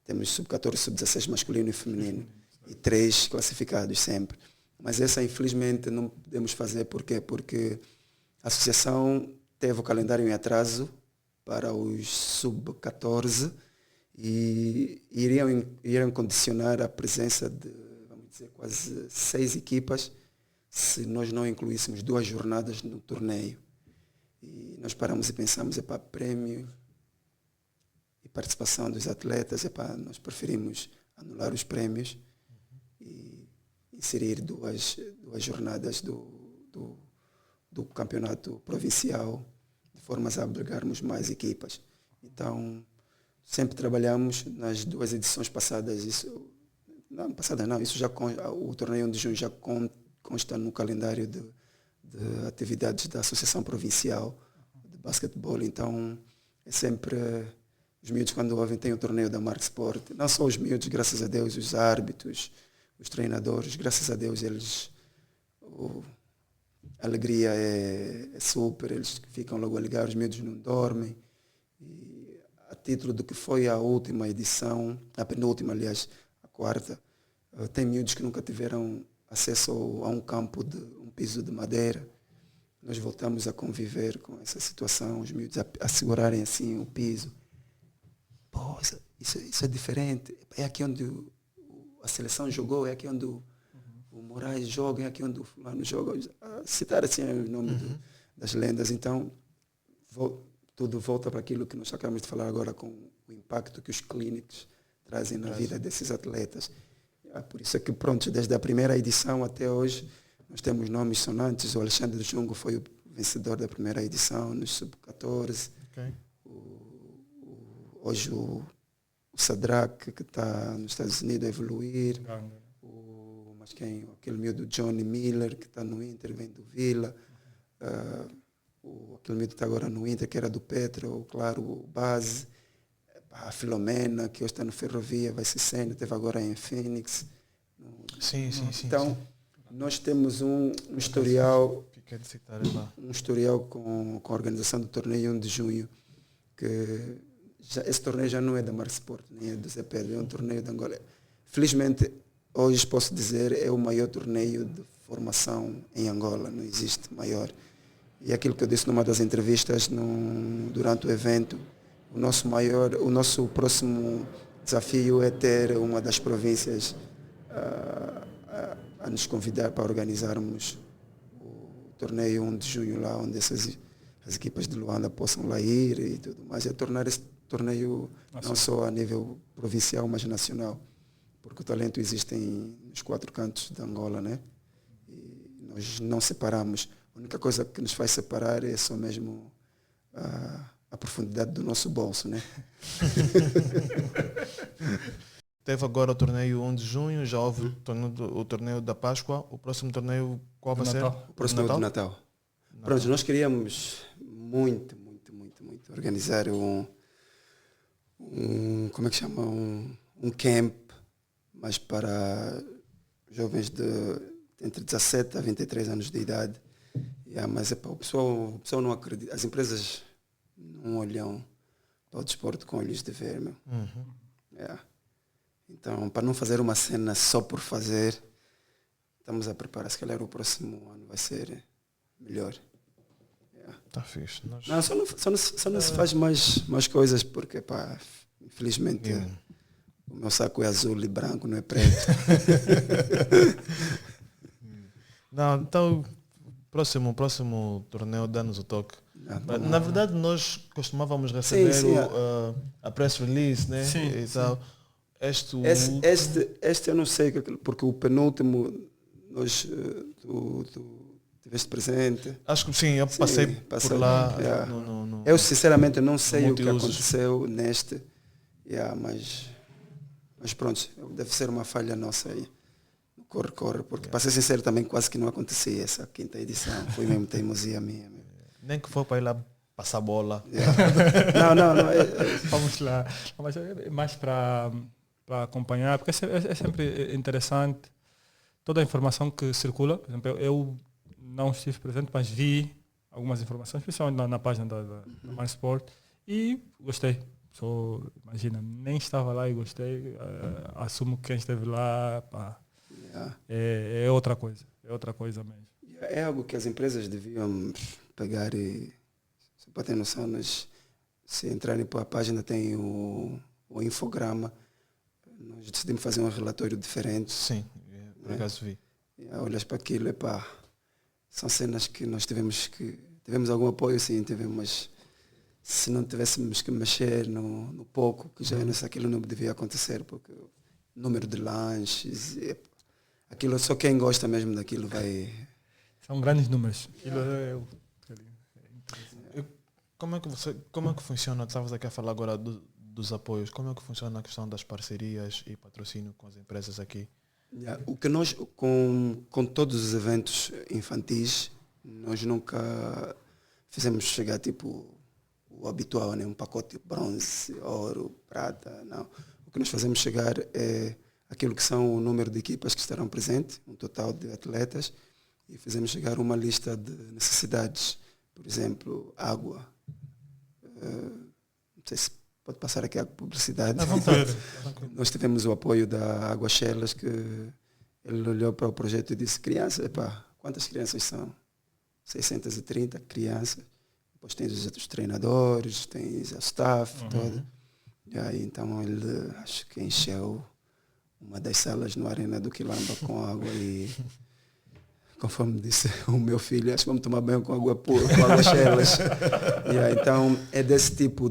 Temos sub-14, sub-16 masculino e feminino, e 3 classificados sempre. Mas essa, infelizmente, não podemos fazer. Por quê? Porque a associação teve o calendário em atraso para os sub-14 e iriam condicionar a presença de, vamos dizer, quase 6 equipas se nós não incluíssemos 2 jornadas no torneio. E nós paramos e pensamos, prémio e participação dos atletas, nós preferimos anular os prémios e inserir 2 jornadas do campeonato provincial, de forma a abrigarmos mais equipas. Então, sempre trabalhamos nas 2 edições passadas, isso já o torneio 1 de junho já consta no calendário de atividades da Associação Provincial de Basquetebol. Então, é sempre os miúdos, quando ouvem, tem o torneio da Mark Sport. Não só os miúdos, graças a Deus, os árbitros, os treinadores, graças a Deus, eles... a alegria é super, eles ficam logo a ligar, os miúdos não dormem. E, a título do que foi a última edição, a penúltima, aliás, a 4ª, tem miúdos que nunca tiveram acesso a um campo um piso de madeira. Nós voltamos a conviver com essa situação, os miúdos a segurarem assim o piso. Isso é diferente. É aqui onde a seleção jogou, é aqui onde o Moraes joga, é aqui onde o fulano joga. Citar assim o nome das lendas. Então, tudo volta para aquilo que nós acabamos de falar agora, com o impacto que os clínicos trazem na vida desses atletas. Por isso é que, pronto, desde a primeira edição até hoje, nós temos nomes sonantes. O Alexandre Jungo foi o vencedor da primeira edição, nos Sub-14. Okay. Hoje o Sadrak, que está nos Estados Unidos a evoluir. Mas aquele miúdo Johnny Miller, que está no Inter, vem do Vila. Aquele miúdo que está agora no Inter, que era do Petro, claro, o Base. A Filomena, que hoje está no Ferrovia, vai ser cena, teve agora em Phoenix. Sim. Então, nós temos um historial, um historial com a organização do torneio 1 de junho, que esse torneio já não é da Marsport, nem é do Zé Pedro, é um torneio de Angola. Felizmente, hoje posso dizer, é o maior torneio de formação em Angola, não existe maior. E aquilo que eu disse numa das entrevistas durante o evento, o nosso próximo desafio é ter uma das províncias a nos convidar para organizarmos o torneio 1 de junho lá, onde as equipas de Luanda possam lá ir e tudo mais. É tornar esse torneio não só a nível provincial, mas nacional. Porque o talento existe nos 4 cantos de Angola, né? E nós não separamos. A única coisa que nos faz separar é só mesmo a profundidade do nosso bolso, né? Teve agora o torneio 1 de junho, já houve o torneio da Páscoa. O próximo torneio qual vai ser? O próximo é o de Natal. Pronto, nós queríamos muito organizar como é que chama? Um camp, mas para jovens entre 17 a 23 anos de idade. Mas o pessoal não acredita. As empresas não olham para o desporto com olhos de ver, meu. Então, para não fazer uma cena só por fazer, estamos a preparar. Se calhar o próximo ano vai ser melhor. Tá fixe. Não, só não se faz mais coisas porque, infelizmente, o meu saco é azul e branco, não é preto. Não, então, próximo torneio dá-nos o toque. Na verdade, nós costumávamos receber a press release, né? E tal. Este eu não sei, porque o penúltimo, tu tiveste presente. Acho que sim, eu passei por lá. Eu sinceramente não sei o que aconteceu neste, mas pronto, deve ser uma falha nossa aí. Corre, porque para ser sincero também quase que não acontecia essa 5ª edição, foi mesmo teimosia minha. Nem que for para ir lá passar bola. Não. Vamos lá, mas é mais para acompanhar, porque é sempre interessante toda a informação que circula. Por exemplo, eu não estive presente, mas vi algumas informações, principalmente na página da MySport, e gostei. Imagina, nem estava lá e gostei. Assumo que quem esteve lá, é outra coisa mesmo. É algo que as empresas deviam pegar e, só para ter noção, se entrarem para a página tem o infograma. Nós decidimos fazer um relatório diferente. Sim, por acaso vi. Olhas para aquilo, são cenas que nós tivemos algum apoio, sim, mas se não tivéssemos que mexer no pouco, que já aquilo não devia acontecer, porque o número de lanches, aquilo, só quem gosta mesmo daquilo vai... São grandes números. Como é que funciona? Estavas aqui a falar agora dos apoios. Como é que funciona a questão das parcerias e patrocínio com as empresas aqui? O que nós, com todos os eventos infantis, nós nunca fizemos chegar tipo o habitual, né? Um pacote de bronze, ouro, prata, não. O que nós fazemos chegar é aquilo que são o número de equipas que estarão presentes, um total de atletas, e fazemos chegar uma lista de necessidades, por exemplo, água. Não sei se pode passar aqui a publicidade. Nós tivemos o apoio da Água Chelas, que ele olhou para o projeto e disse: crianças, quantas crianças são? 630 crianças. Depois tens os outros treinadores, tens a staff, todo. E aí, então ele acho que encheu uma das salas no Arena do Quilamba com água e, conforme disse o meu filho, acho que vamos tomar banho com água pura, com água chelas. Então é desse tipo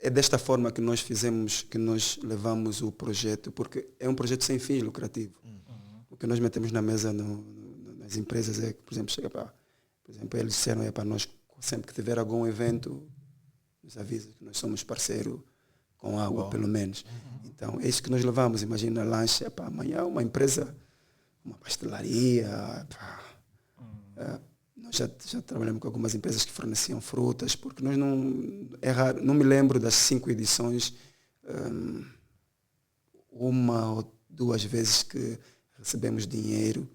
é desta forma que nós fizemos, que nós levamos o projeto, porque é um projeto sem fins lucrativo. O que nós metemos na mesa nas empresas é que, por exemplo, por exemplo, eles disseram para nós, sempre que tiver algum evento, nos avisa que nós somos parceiro com água, pelo menos. Então, é isso que nós levamos. Imagina lanche, amanhã uma empresa, uma pastelaria. Nós já trabalhamos com algumas empresas que forneciam frutas, porque nós é raro, não me lembro das 5 edições, uma ou 2 vezes que recebemos dinheiro,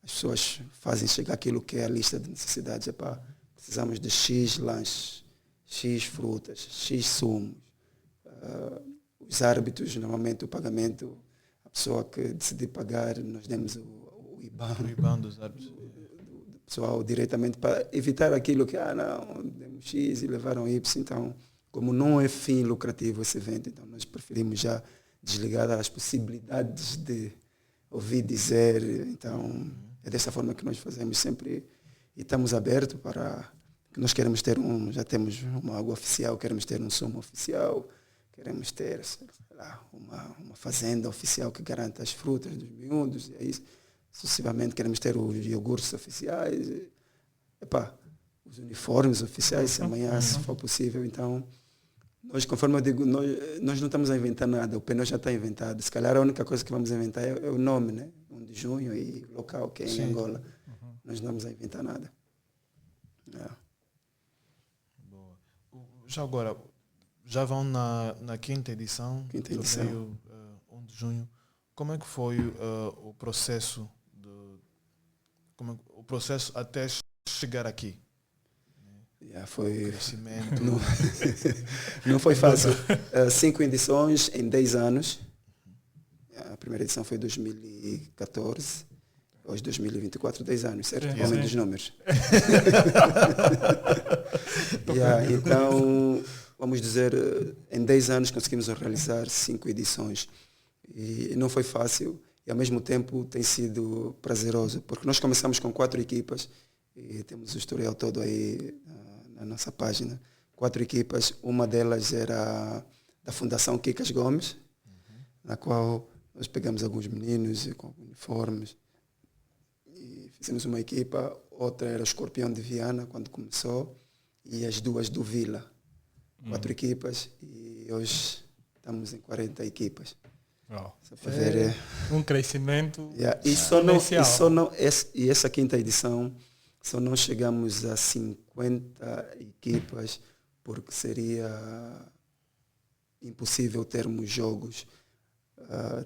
as pessoas fazem chegar aquilo que é a lista de necessidades. Precisamos de X lanches, X frutas, X sumos. Os árbitros, normalmente o pagamento, a pessoa que decidir pagar, nós demos o IBAN. O IBAN dos árbitros. Do pessoal diretamente para evitar aquilo que, não, demos X e levaram Y. Então, como não é fim lucrativo esse evento, então nós preferimos já desligar as possibilidades de ouvir dizer. Então, é dessa forma que nós fazemos sempre e estamos abertos para... Nós queremos ter já temos uma água oficial, queremos ter um sumo oficial, queremos ter, sei lá, uma fazenda oficial que garanta as frutas dos miúdos, e aí sucessivamente queremos ter os iogurtes oficiais, os uniformes oficiais, se amanhã se for possível. Então, nós, conforme eu digo, nós não estamos a inventar nada, o pneu já está inventado. Se calhar a única coisa que vamos inventar é o nome, né? 1 de junho e o local, que é em Angola. Nós não vamos a inventar nada. Boa. Já agora, já vão na 5ª edição, Quinta edição. Torneio 1 de junho. Como é que foi o processo o processo até chegar aqui? Foi Crescimento. Não foi fácil. 5 edições em 10 anos. A primeira edição foi em 2014. Hoje 2024, 10 anos, certo? Homem dos números. Então, vamos dizer, em 10 anos conseguimos realizar 5 edições. E não foi fácil e ao mesmo tempo tem sido prazeroso, porque nós começamos com 4 equipas e temos o historial todo aí na nossa página. 4 equipas, uma delas era da Fundação Kikas Gomes, na qual nós pegamos alguns meninos com uniformes e fizemos uma equipa. Outra era o Escorpião de Viana, quando começou, e as 2 do Vila. 4 equipas e hoje estamos em 40 equipas. Só para ver, um crescimento e essa 5ª edição só não chegamos a 50 equipas porque seria impossível termos jogos.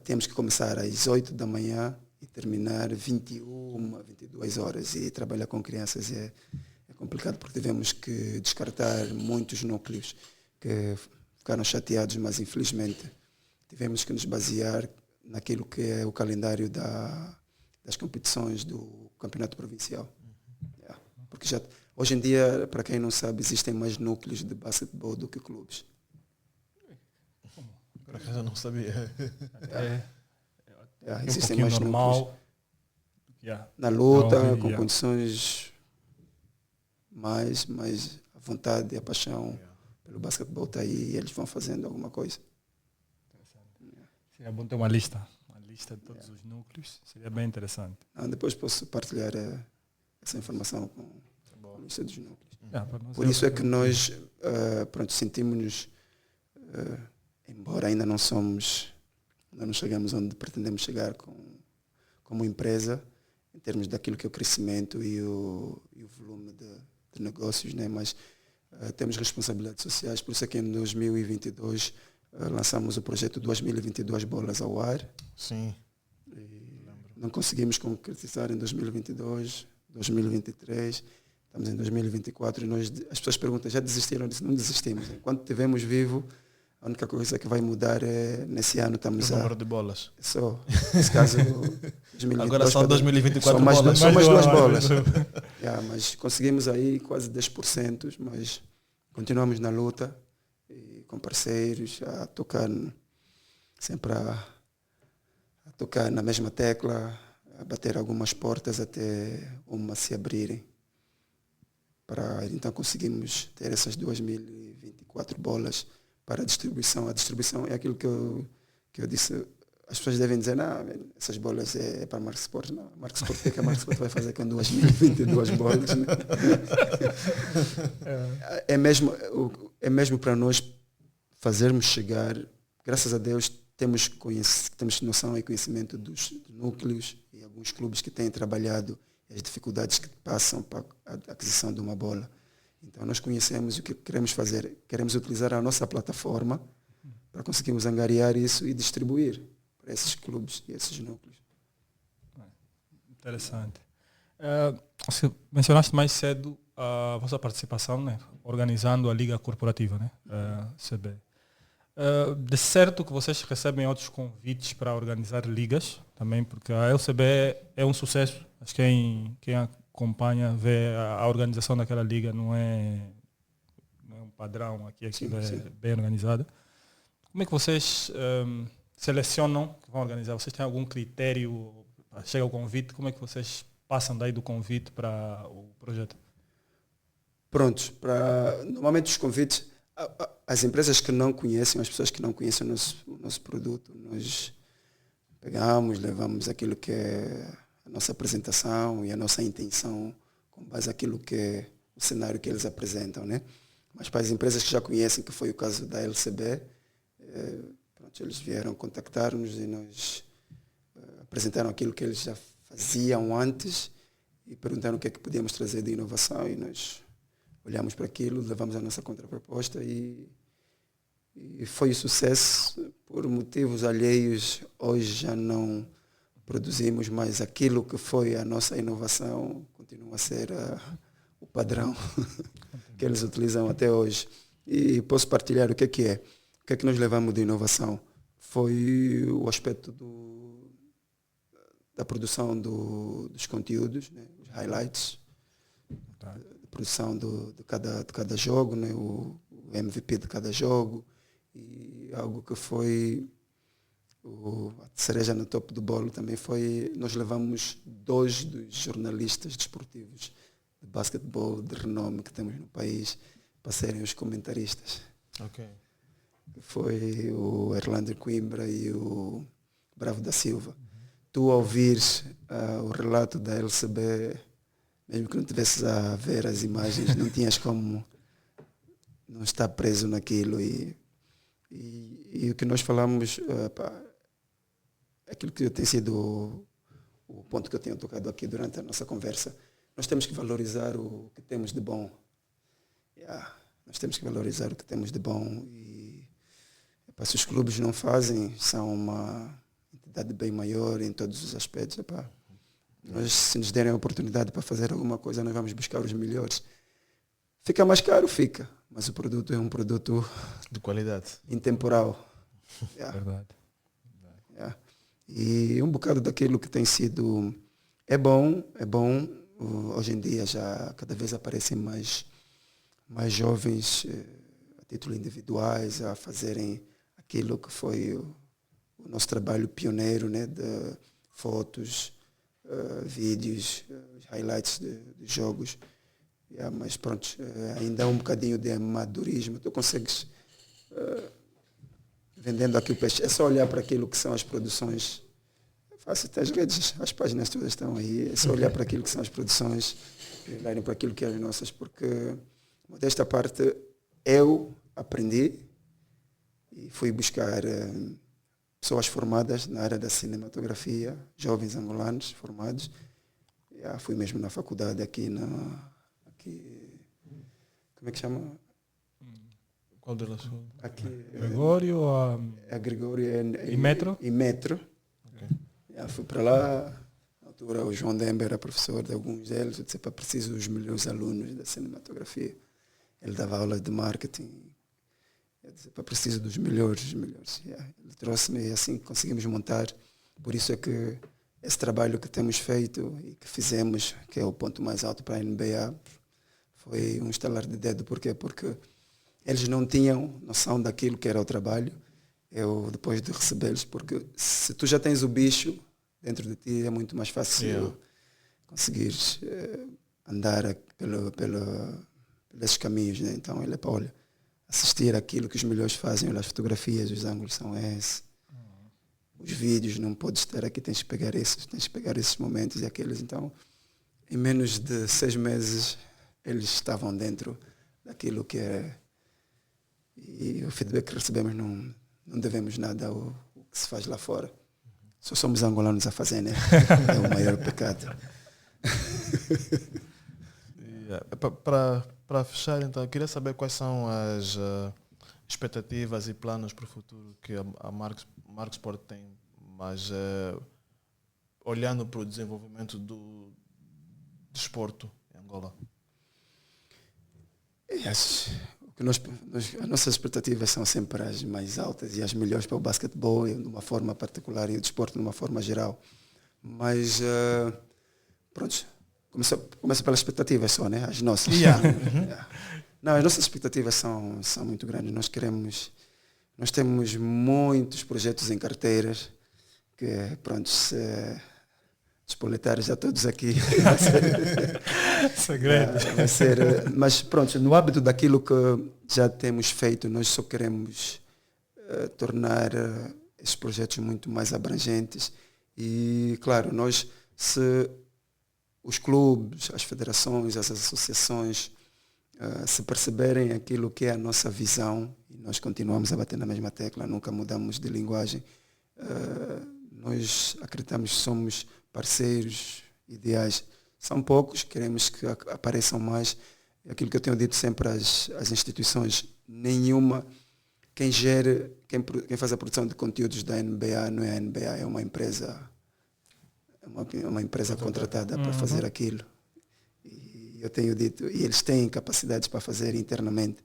Temos que começar às 8 da manhã e terminar 21, 22 horas. E trabalhar com crianças é complicado porque tivemos que descartar muitos núcleos que ficaram chateados, mas infelizmente tivemos que nos basear naquilo que é o calendário das competições do Campeonato Provincial. Porque hoje em dia, para quem não sabe, existem mais núcleos de basquetebol do que clubes. Por acaso eu não sabia. Existem mais normal. Núcleos. Na luta, com condições mais a vontade e a paixão pelo basquetebol está aí e eles vão fazendo alguma coisa. Seria bom ter uma lista de todos os núcleos, seria bem interessante. Depois posso partilhar essa informação com a lista dos núcleos. Por isso é que nós sentimos-nos, embora ainda não chegamos onde pretendemos chegar como empresa, em termos daquilo que é o crescimento e o volume de negócios, né? Mas temos responsabilidades sociais, por isso é que em 2022 lançamos o projeto 2022 Bolas ao Ar. Sim. Não conseguimos concretizar em 2022, 2023, estamos em 2024 e as pessoas perguntam, já desistiram? Eu disse, não desistimos. Enquanto estivermos vivos, a única coisa que vai mudar é, nesse ano estamos o número de bolas. Só, nesse caso, 2022, agora são 2024 são mais bolas. São mais 2 bolas. Mas conseguimos aí quase 10%, mas continuamos na luta e com parceiros a tocar sempre a tocar na mesma tecla, a bater algumas portas até uma se abrirem. Para então conseguimos ter essas 2024 bolas para a distribuição. A distribuição é aquilo que eu disse. As pessoas devem dizer, não, essas bolas é para a Mark Sport. Não, a Mark Sport, o que a Mark Sport vai fazer com 2022 bolas? Né? É mesmo para nós fazermos chegar, graças a Deus, temos noção e conhecimento dos núcleos e alguns clubes que têm trabalhado e as dificuldades que passam para a aquisição de uma bola. Então nós conhecemos o que queremos fazer. Queremos utilizar a nossa plataforma para conseguirmos angariar isso e distribuir para esses clubes e esses núcleos. Interessante. Você mencionaste mais cedo a vossa participação, né, organizando a Liga Corporativa, né, CB. De certo que vocês recebem outros convites para organizar ligas também, porque a LCB é um sucesso. Acho que quem acompanha, vê a organização daquela liga, não é um padrão aqui sim. É bem organizada. Como é que vocês selecionam que vão organizar? Vocês têm algum critério? Chega o convite, como é que vocês passam daí do convite para o projeto? Prontos, normalmente os convites, as empresas que não conhecem, as pessoas que não conhecem o nosso produto, nós pegamos, levamos aquilo que é a nossa apresentação e a nossa intenção com base naquilo que é o cenário que eles apresentam, né? Mas para as empresas que já conhecem, que foi o caso da LCB, eles vieram contactar-nos e nos apresentaram aquilo que eles já faziam antes e perguntaram o que é que podíamos trazer de inovação e nós olhamos para aquilo, levamos a nossa contraproposta e foi um sucesso. Por motivos alheios, hoje já não produzimos mais aquilo que foi a nossa inovação, continua a ser o padrão que eles utilizam até hoje. E posso partilhar o que é. O que é que nós levamos de inovação? Foi o aspecto da produção dos conteúdos, né? Os highlights, a produção de cada jogo, né? O MVP de cada jogo, e algo que foi a cereja no topo do bolo também foi, nós levamos 2 dos jornalistas desportivos de basquetebol de renome que temos no país para serem os comentaristas. Okay. Foi o Erlander Coimbra e o Bravo da Silva. Tu ao ouvires o relato da LCB, mesmo que não estivesses a ver as imagens, não tinhas como não estar preso naquilo. E o que nós falamos, aquilo que tem sido o ponto que eu tenho tocado aqui durante a nossa conversa, nós temos que valorizar o que temos de bom. Nós temos que valorizar o que temos de bom. E se os clubes não fazem, são uma entidade bem maior em todos os aspectos. Nós, se nos derem a oportunidade para fazer alguma coisa, nós vamos buscar os melhores. Fica mais caro? Fica. Mas o produto é um produto de qualidade. Intemporal. Verdade. E um bocado daquilo que tem sido... É bom. Hoje em dia já cada vez aparecem mais jovens a título individuais a fazerem aquilo que foi o nosso trabalho pioneiro, né, de fotos, vídeos, highlights de jogos. Mas pronto, ainda há um bocadinho de amadorismo. Tu consegues, vendendo aqui o peixe, é só olhar para aquilo que são as produções. É fácil, as redes, as páginas todas estão aí, é só olhar para aquilo que são as produções e olharem para aquilo que é as nossas, porque desta parte eu aprendi e fui buscar pessoas formadas na área da cinematografia, jovens angolanos formados. Fui mesmo na faculdade aqui, como é que chama? Qual delas? Aqui, Gregório? Gregório e Metro? E Metro. Okay. Fui para lá, na altura o João Dembe era professor de alguns deles, eu disse, preciso dos melhores alunos da cinematografia. Ele dava aulas de marketing. Eu disse, preciso dos melhores. Ele trouxe-me e assim conseguimos montar. Por isso é que esse trabalho que temos feito e que fizemos, que é o ponto mais alto para a NBA, foi um estalar de dedo. Por quê? Porque eles não tinham noção daquilo que era o trabalho. Eu, depois de recebê-los, porque se tu já tens o bicho dentro de ti, é muito mais fácil conseguires andar pelos caminhos, né? Então ele olha, assistir aquilo que os melhores fazem, as fotografias, os ângulos são esses. Os vídeos, não podes estar aqui, tens que pegar esses momentos e aqueles. Então, em menos de 6 meses, eles estavam dentro daquilo que é. E o feedback que recebemos não devemos nada ao que se faz lá fora. Só somos angolanos a fazer, né? É o maior pecado. Para fechar, então, eu queria saber quais são as expectativas e planos para o futuro que a Marksport tem, mas olhando para o desenvolvimento do desporto em Angola. As nossas expectativas são sempre as mais altas e as melhores para o basquetebol de uma forma particular e o desporto de uma forma geral. Mas, pronto, começa pelas expectativas só, né? As nossas. Não, as nossas expectativas são muito grandes. Nós temos muitos projetos em carteiras que, pronto, despoletar já todos aqui. Segredo. Vai ser, mas pronto, no âmbito daquilo que já temos feito, nós só queremos tornar esses projetos muito mais abrangentes e, claro, se os clubes, as federações, as associações se perceberem aquilo que é a nossa visão, e nós continuamos a bater na mesma tecla, nunca mudamos de linguagem, nós acreditamos que somos parceiros ideais. São poucos, queremos que apareçam mais. Aquilo que eu tenho dito sempre às instituições, nenhuma, quem faz a produção de conteúdos da NBA não é a NBA, é uma empresa contratada para fazer aquilo. E eu tenho dito, e eles têm capacidades para fazer internamente,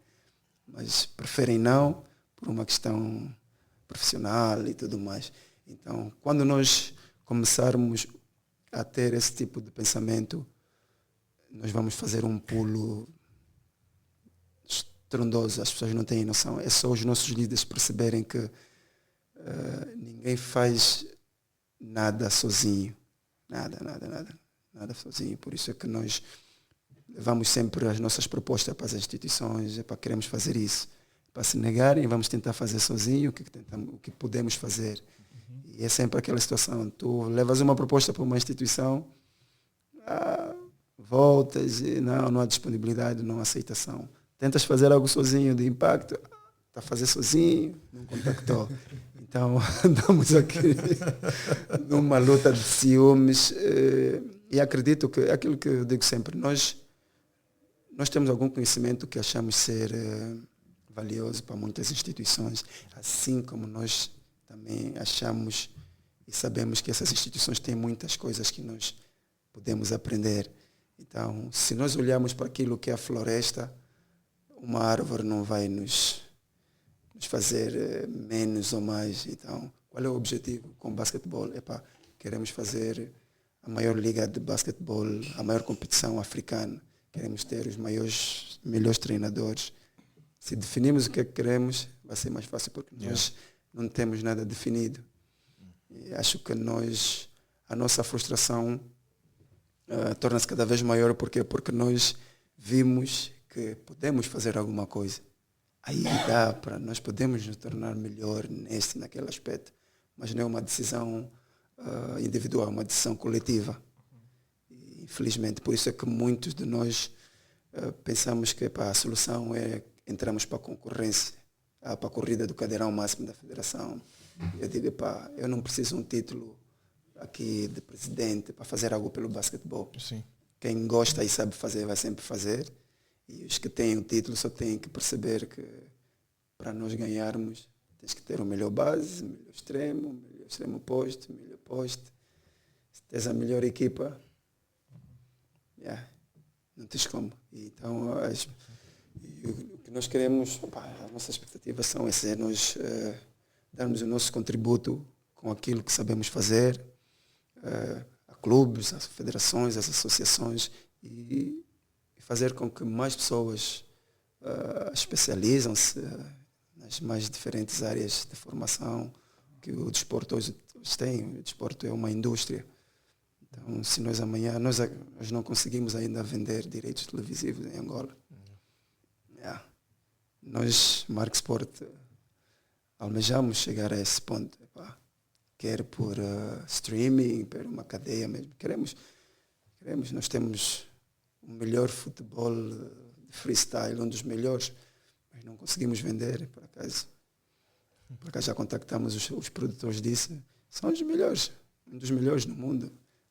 mas preferem não, por uma questão profissional e tudo mais. Então, quando nós começarmos a ter esse tipo de pensamento, nós vamos fazer um pulo estrondoso. As pessoas não têm noção. É só os nossos líderes perceberem que ninguém faz nada sozinho. Nada sozinho. Por isso é que nós levamos sempre as nossas propostas para as instituições, para queremos fazer isso. Para se negarem, vamos tentar fazer sozinho o que podemos fazer. E é sempre aquela situação, tu levas uma proposta para uma instituição, voltas e não há disponibilidade, não há aceitação. Tentas fazer algo sozinho de impacto, está a fazer sozinho, não contactou. Então, andamos aqui numa luta de ciúmes e acredito que é aquilo que eu digo sempre, nós temos algum conhecimento que achamos ser valioso para muitas instituições, assim como nós também achamos e sabemos que essas instituições têm muitas coisas que nós podemos aprender. Então, se nós olharmos para aquilo que é a floresta, uma árvore não vai nos fazer menos ou mais. Então, qual é o objetivo com o basquetebol? Queremos fazer a maior liga de basquetebol, a maior competição africana. Queremos ter os melhores treinadores. Se definirmos o que queremos, vai ser mais fácil, porque nós não temos nada definido. E acho que a nossa frustração torna-se cada vez maior. Porque nós vimos que podemos fazer alguma coisa. Aí nós podemos nos tornar melhor naquele aspecto. Mas não é uma decisão individual, é uma decisão coletiva. E, infelizmente, por isso é que muitos de nós pensamos que a solução é entramos para a concorrência, para a corrida do cadeirão máximo da federação. Eu digo, eu não preciso um título aqui de presidente para fazer algo pelo basquetebol. Sim. Quem gosta e sabe fazer, vai sempre fazer. E os que têm o título só têm que perceber que para nós ganharmos, tens que ter o melhor base, o melhor extremo oposto, o melhor poste. Se tens a melhor equipa, não tens como. Então, o que nós queremos, as nossas expectativas são essas, é nós darmos o nosso contributo com aquilo que sabemos fazer, a clubes, as federações, as associações, e fazer com que mais pessoas especializam-se nas mais diferentes áreas de formação que o desporto hoje tem. O desporto é uma indústria. Então, se nós amanhã, nós não conseguimos ainda vender direitos televisivos em Angola. nós, Mark Sport, almejamos chegar a esse ponto. Quer por streaming, por uma cadeia mesmo. Queremos, nós temos o melhor futebol de freestyle, um dos melhores, mas não conseguimos vender, por acaso. Por acaso já contactamos os produtores disso. São os melhores, um dos melhores no mundo.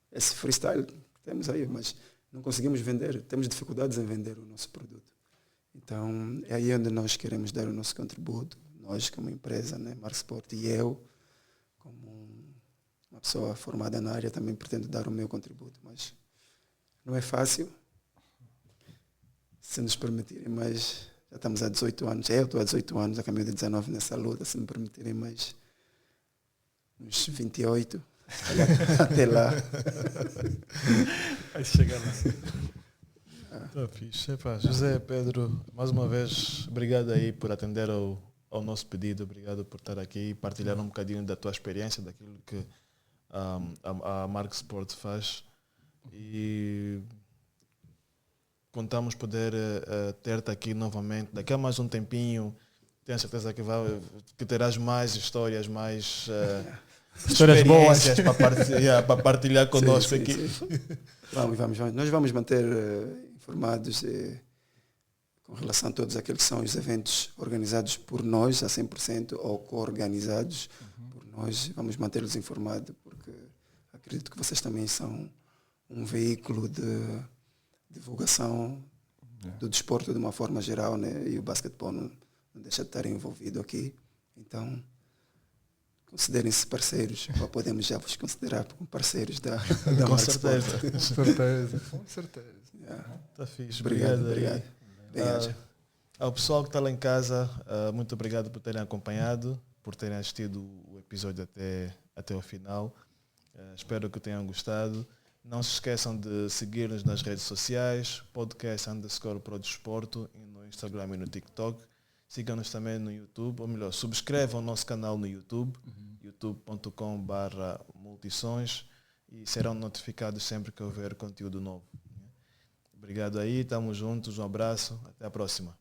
Esse freestyle que temos aí, mas não conseguimos vender. Temos dificuldades em vender o nosso produto. Então, é aí onde nós queremos dar o nosso contributo. Nós, como empresa, né, Mark Sport, e eu, como uma pessoa formada na área, também pretendo dar o meu contributo. Mas não é fácil, se nos permitirem, mas já estamos há 18 anos. Eu estou há 18 anos, a caminho de 19 nessa luta, se me permitirem mais uns 28, até lá. Vai chegar lá. Tá fixe. José, Pedro, mais uma vez, obrigado aí por atender ao nosso pedido, obrigado por estar aqui e partilhar um bocadinho da tua experiência, daquilo que a Mark Sport faz. E contamos poder ter-te aqui novamente. Daqui a mais um tempinho, tenho certeza que terás mais histórias, mais histórias boas para partilhar connosco aqui. Sim. Vamos. Nós vamos manter informados com relação a todos aqueles que são os eventos organizados por nós a 100% ou co-organizados por nós. Vamos mantê-los informados, porque acredito que vocês também são um veículo de divulgação do desporto de uma forma geral, né? E o basquetebol não deixa de estar envolvido aqui. Então, considerem-se parceiros, ou podemos já vos considerar como parceiros da Com Mark certeza. Sport. Com certeza. Tá fixe. Obrigado. Ao pessoal que está lá em casa, muito obrigado por terem acompanhado, por terem assistido o episódio até o final. Espero que tenham gostado. Não se esqueçam de seguir-nos nas redes sociais, podcast_prodesporto, no Instagram e no TikTok. Sigam-nos também no YouTube, ou melhor, subscrevam o nosso canal no YouTube, youtube.com/multisons, e serão notificados sempre que houver conteúdo novo. Obrigado aí, estamos juntos, um abraço, até a próxima.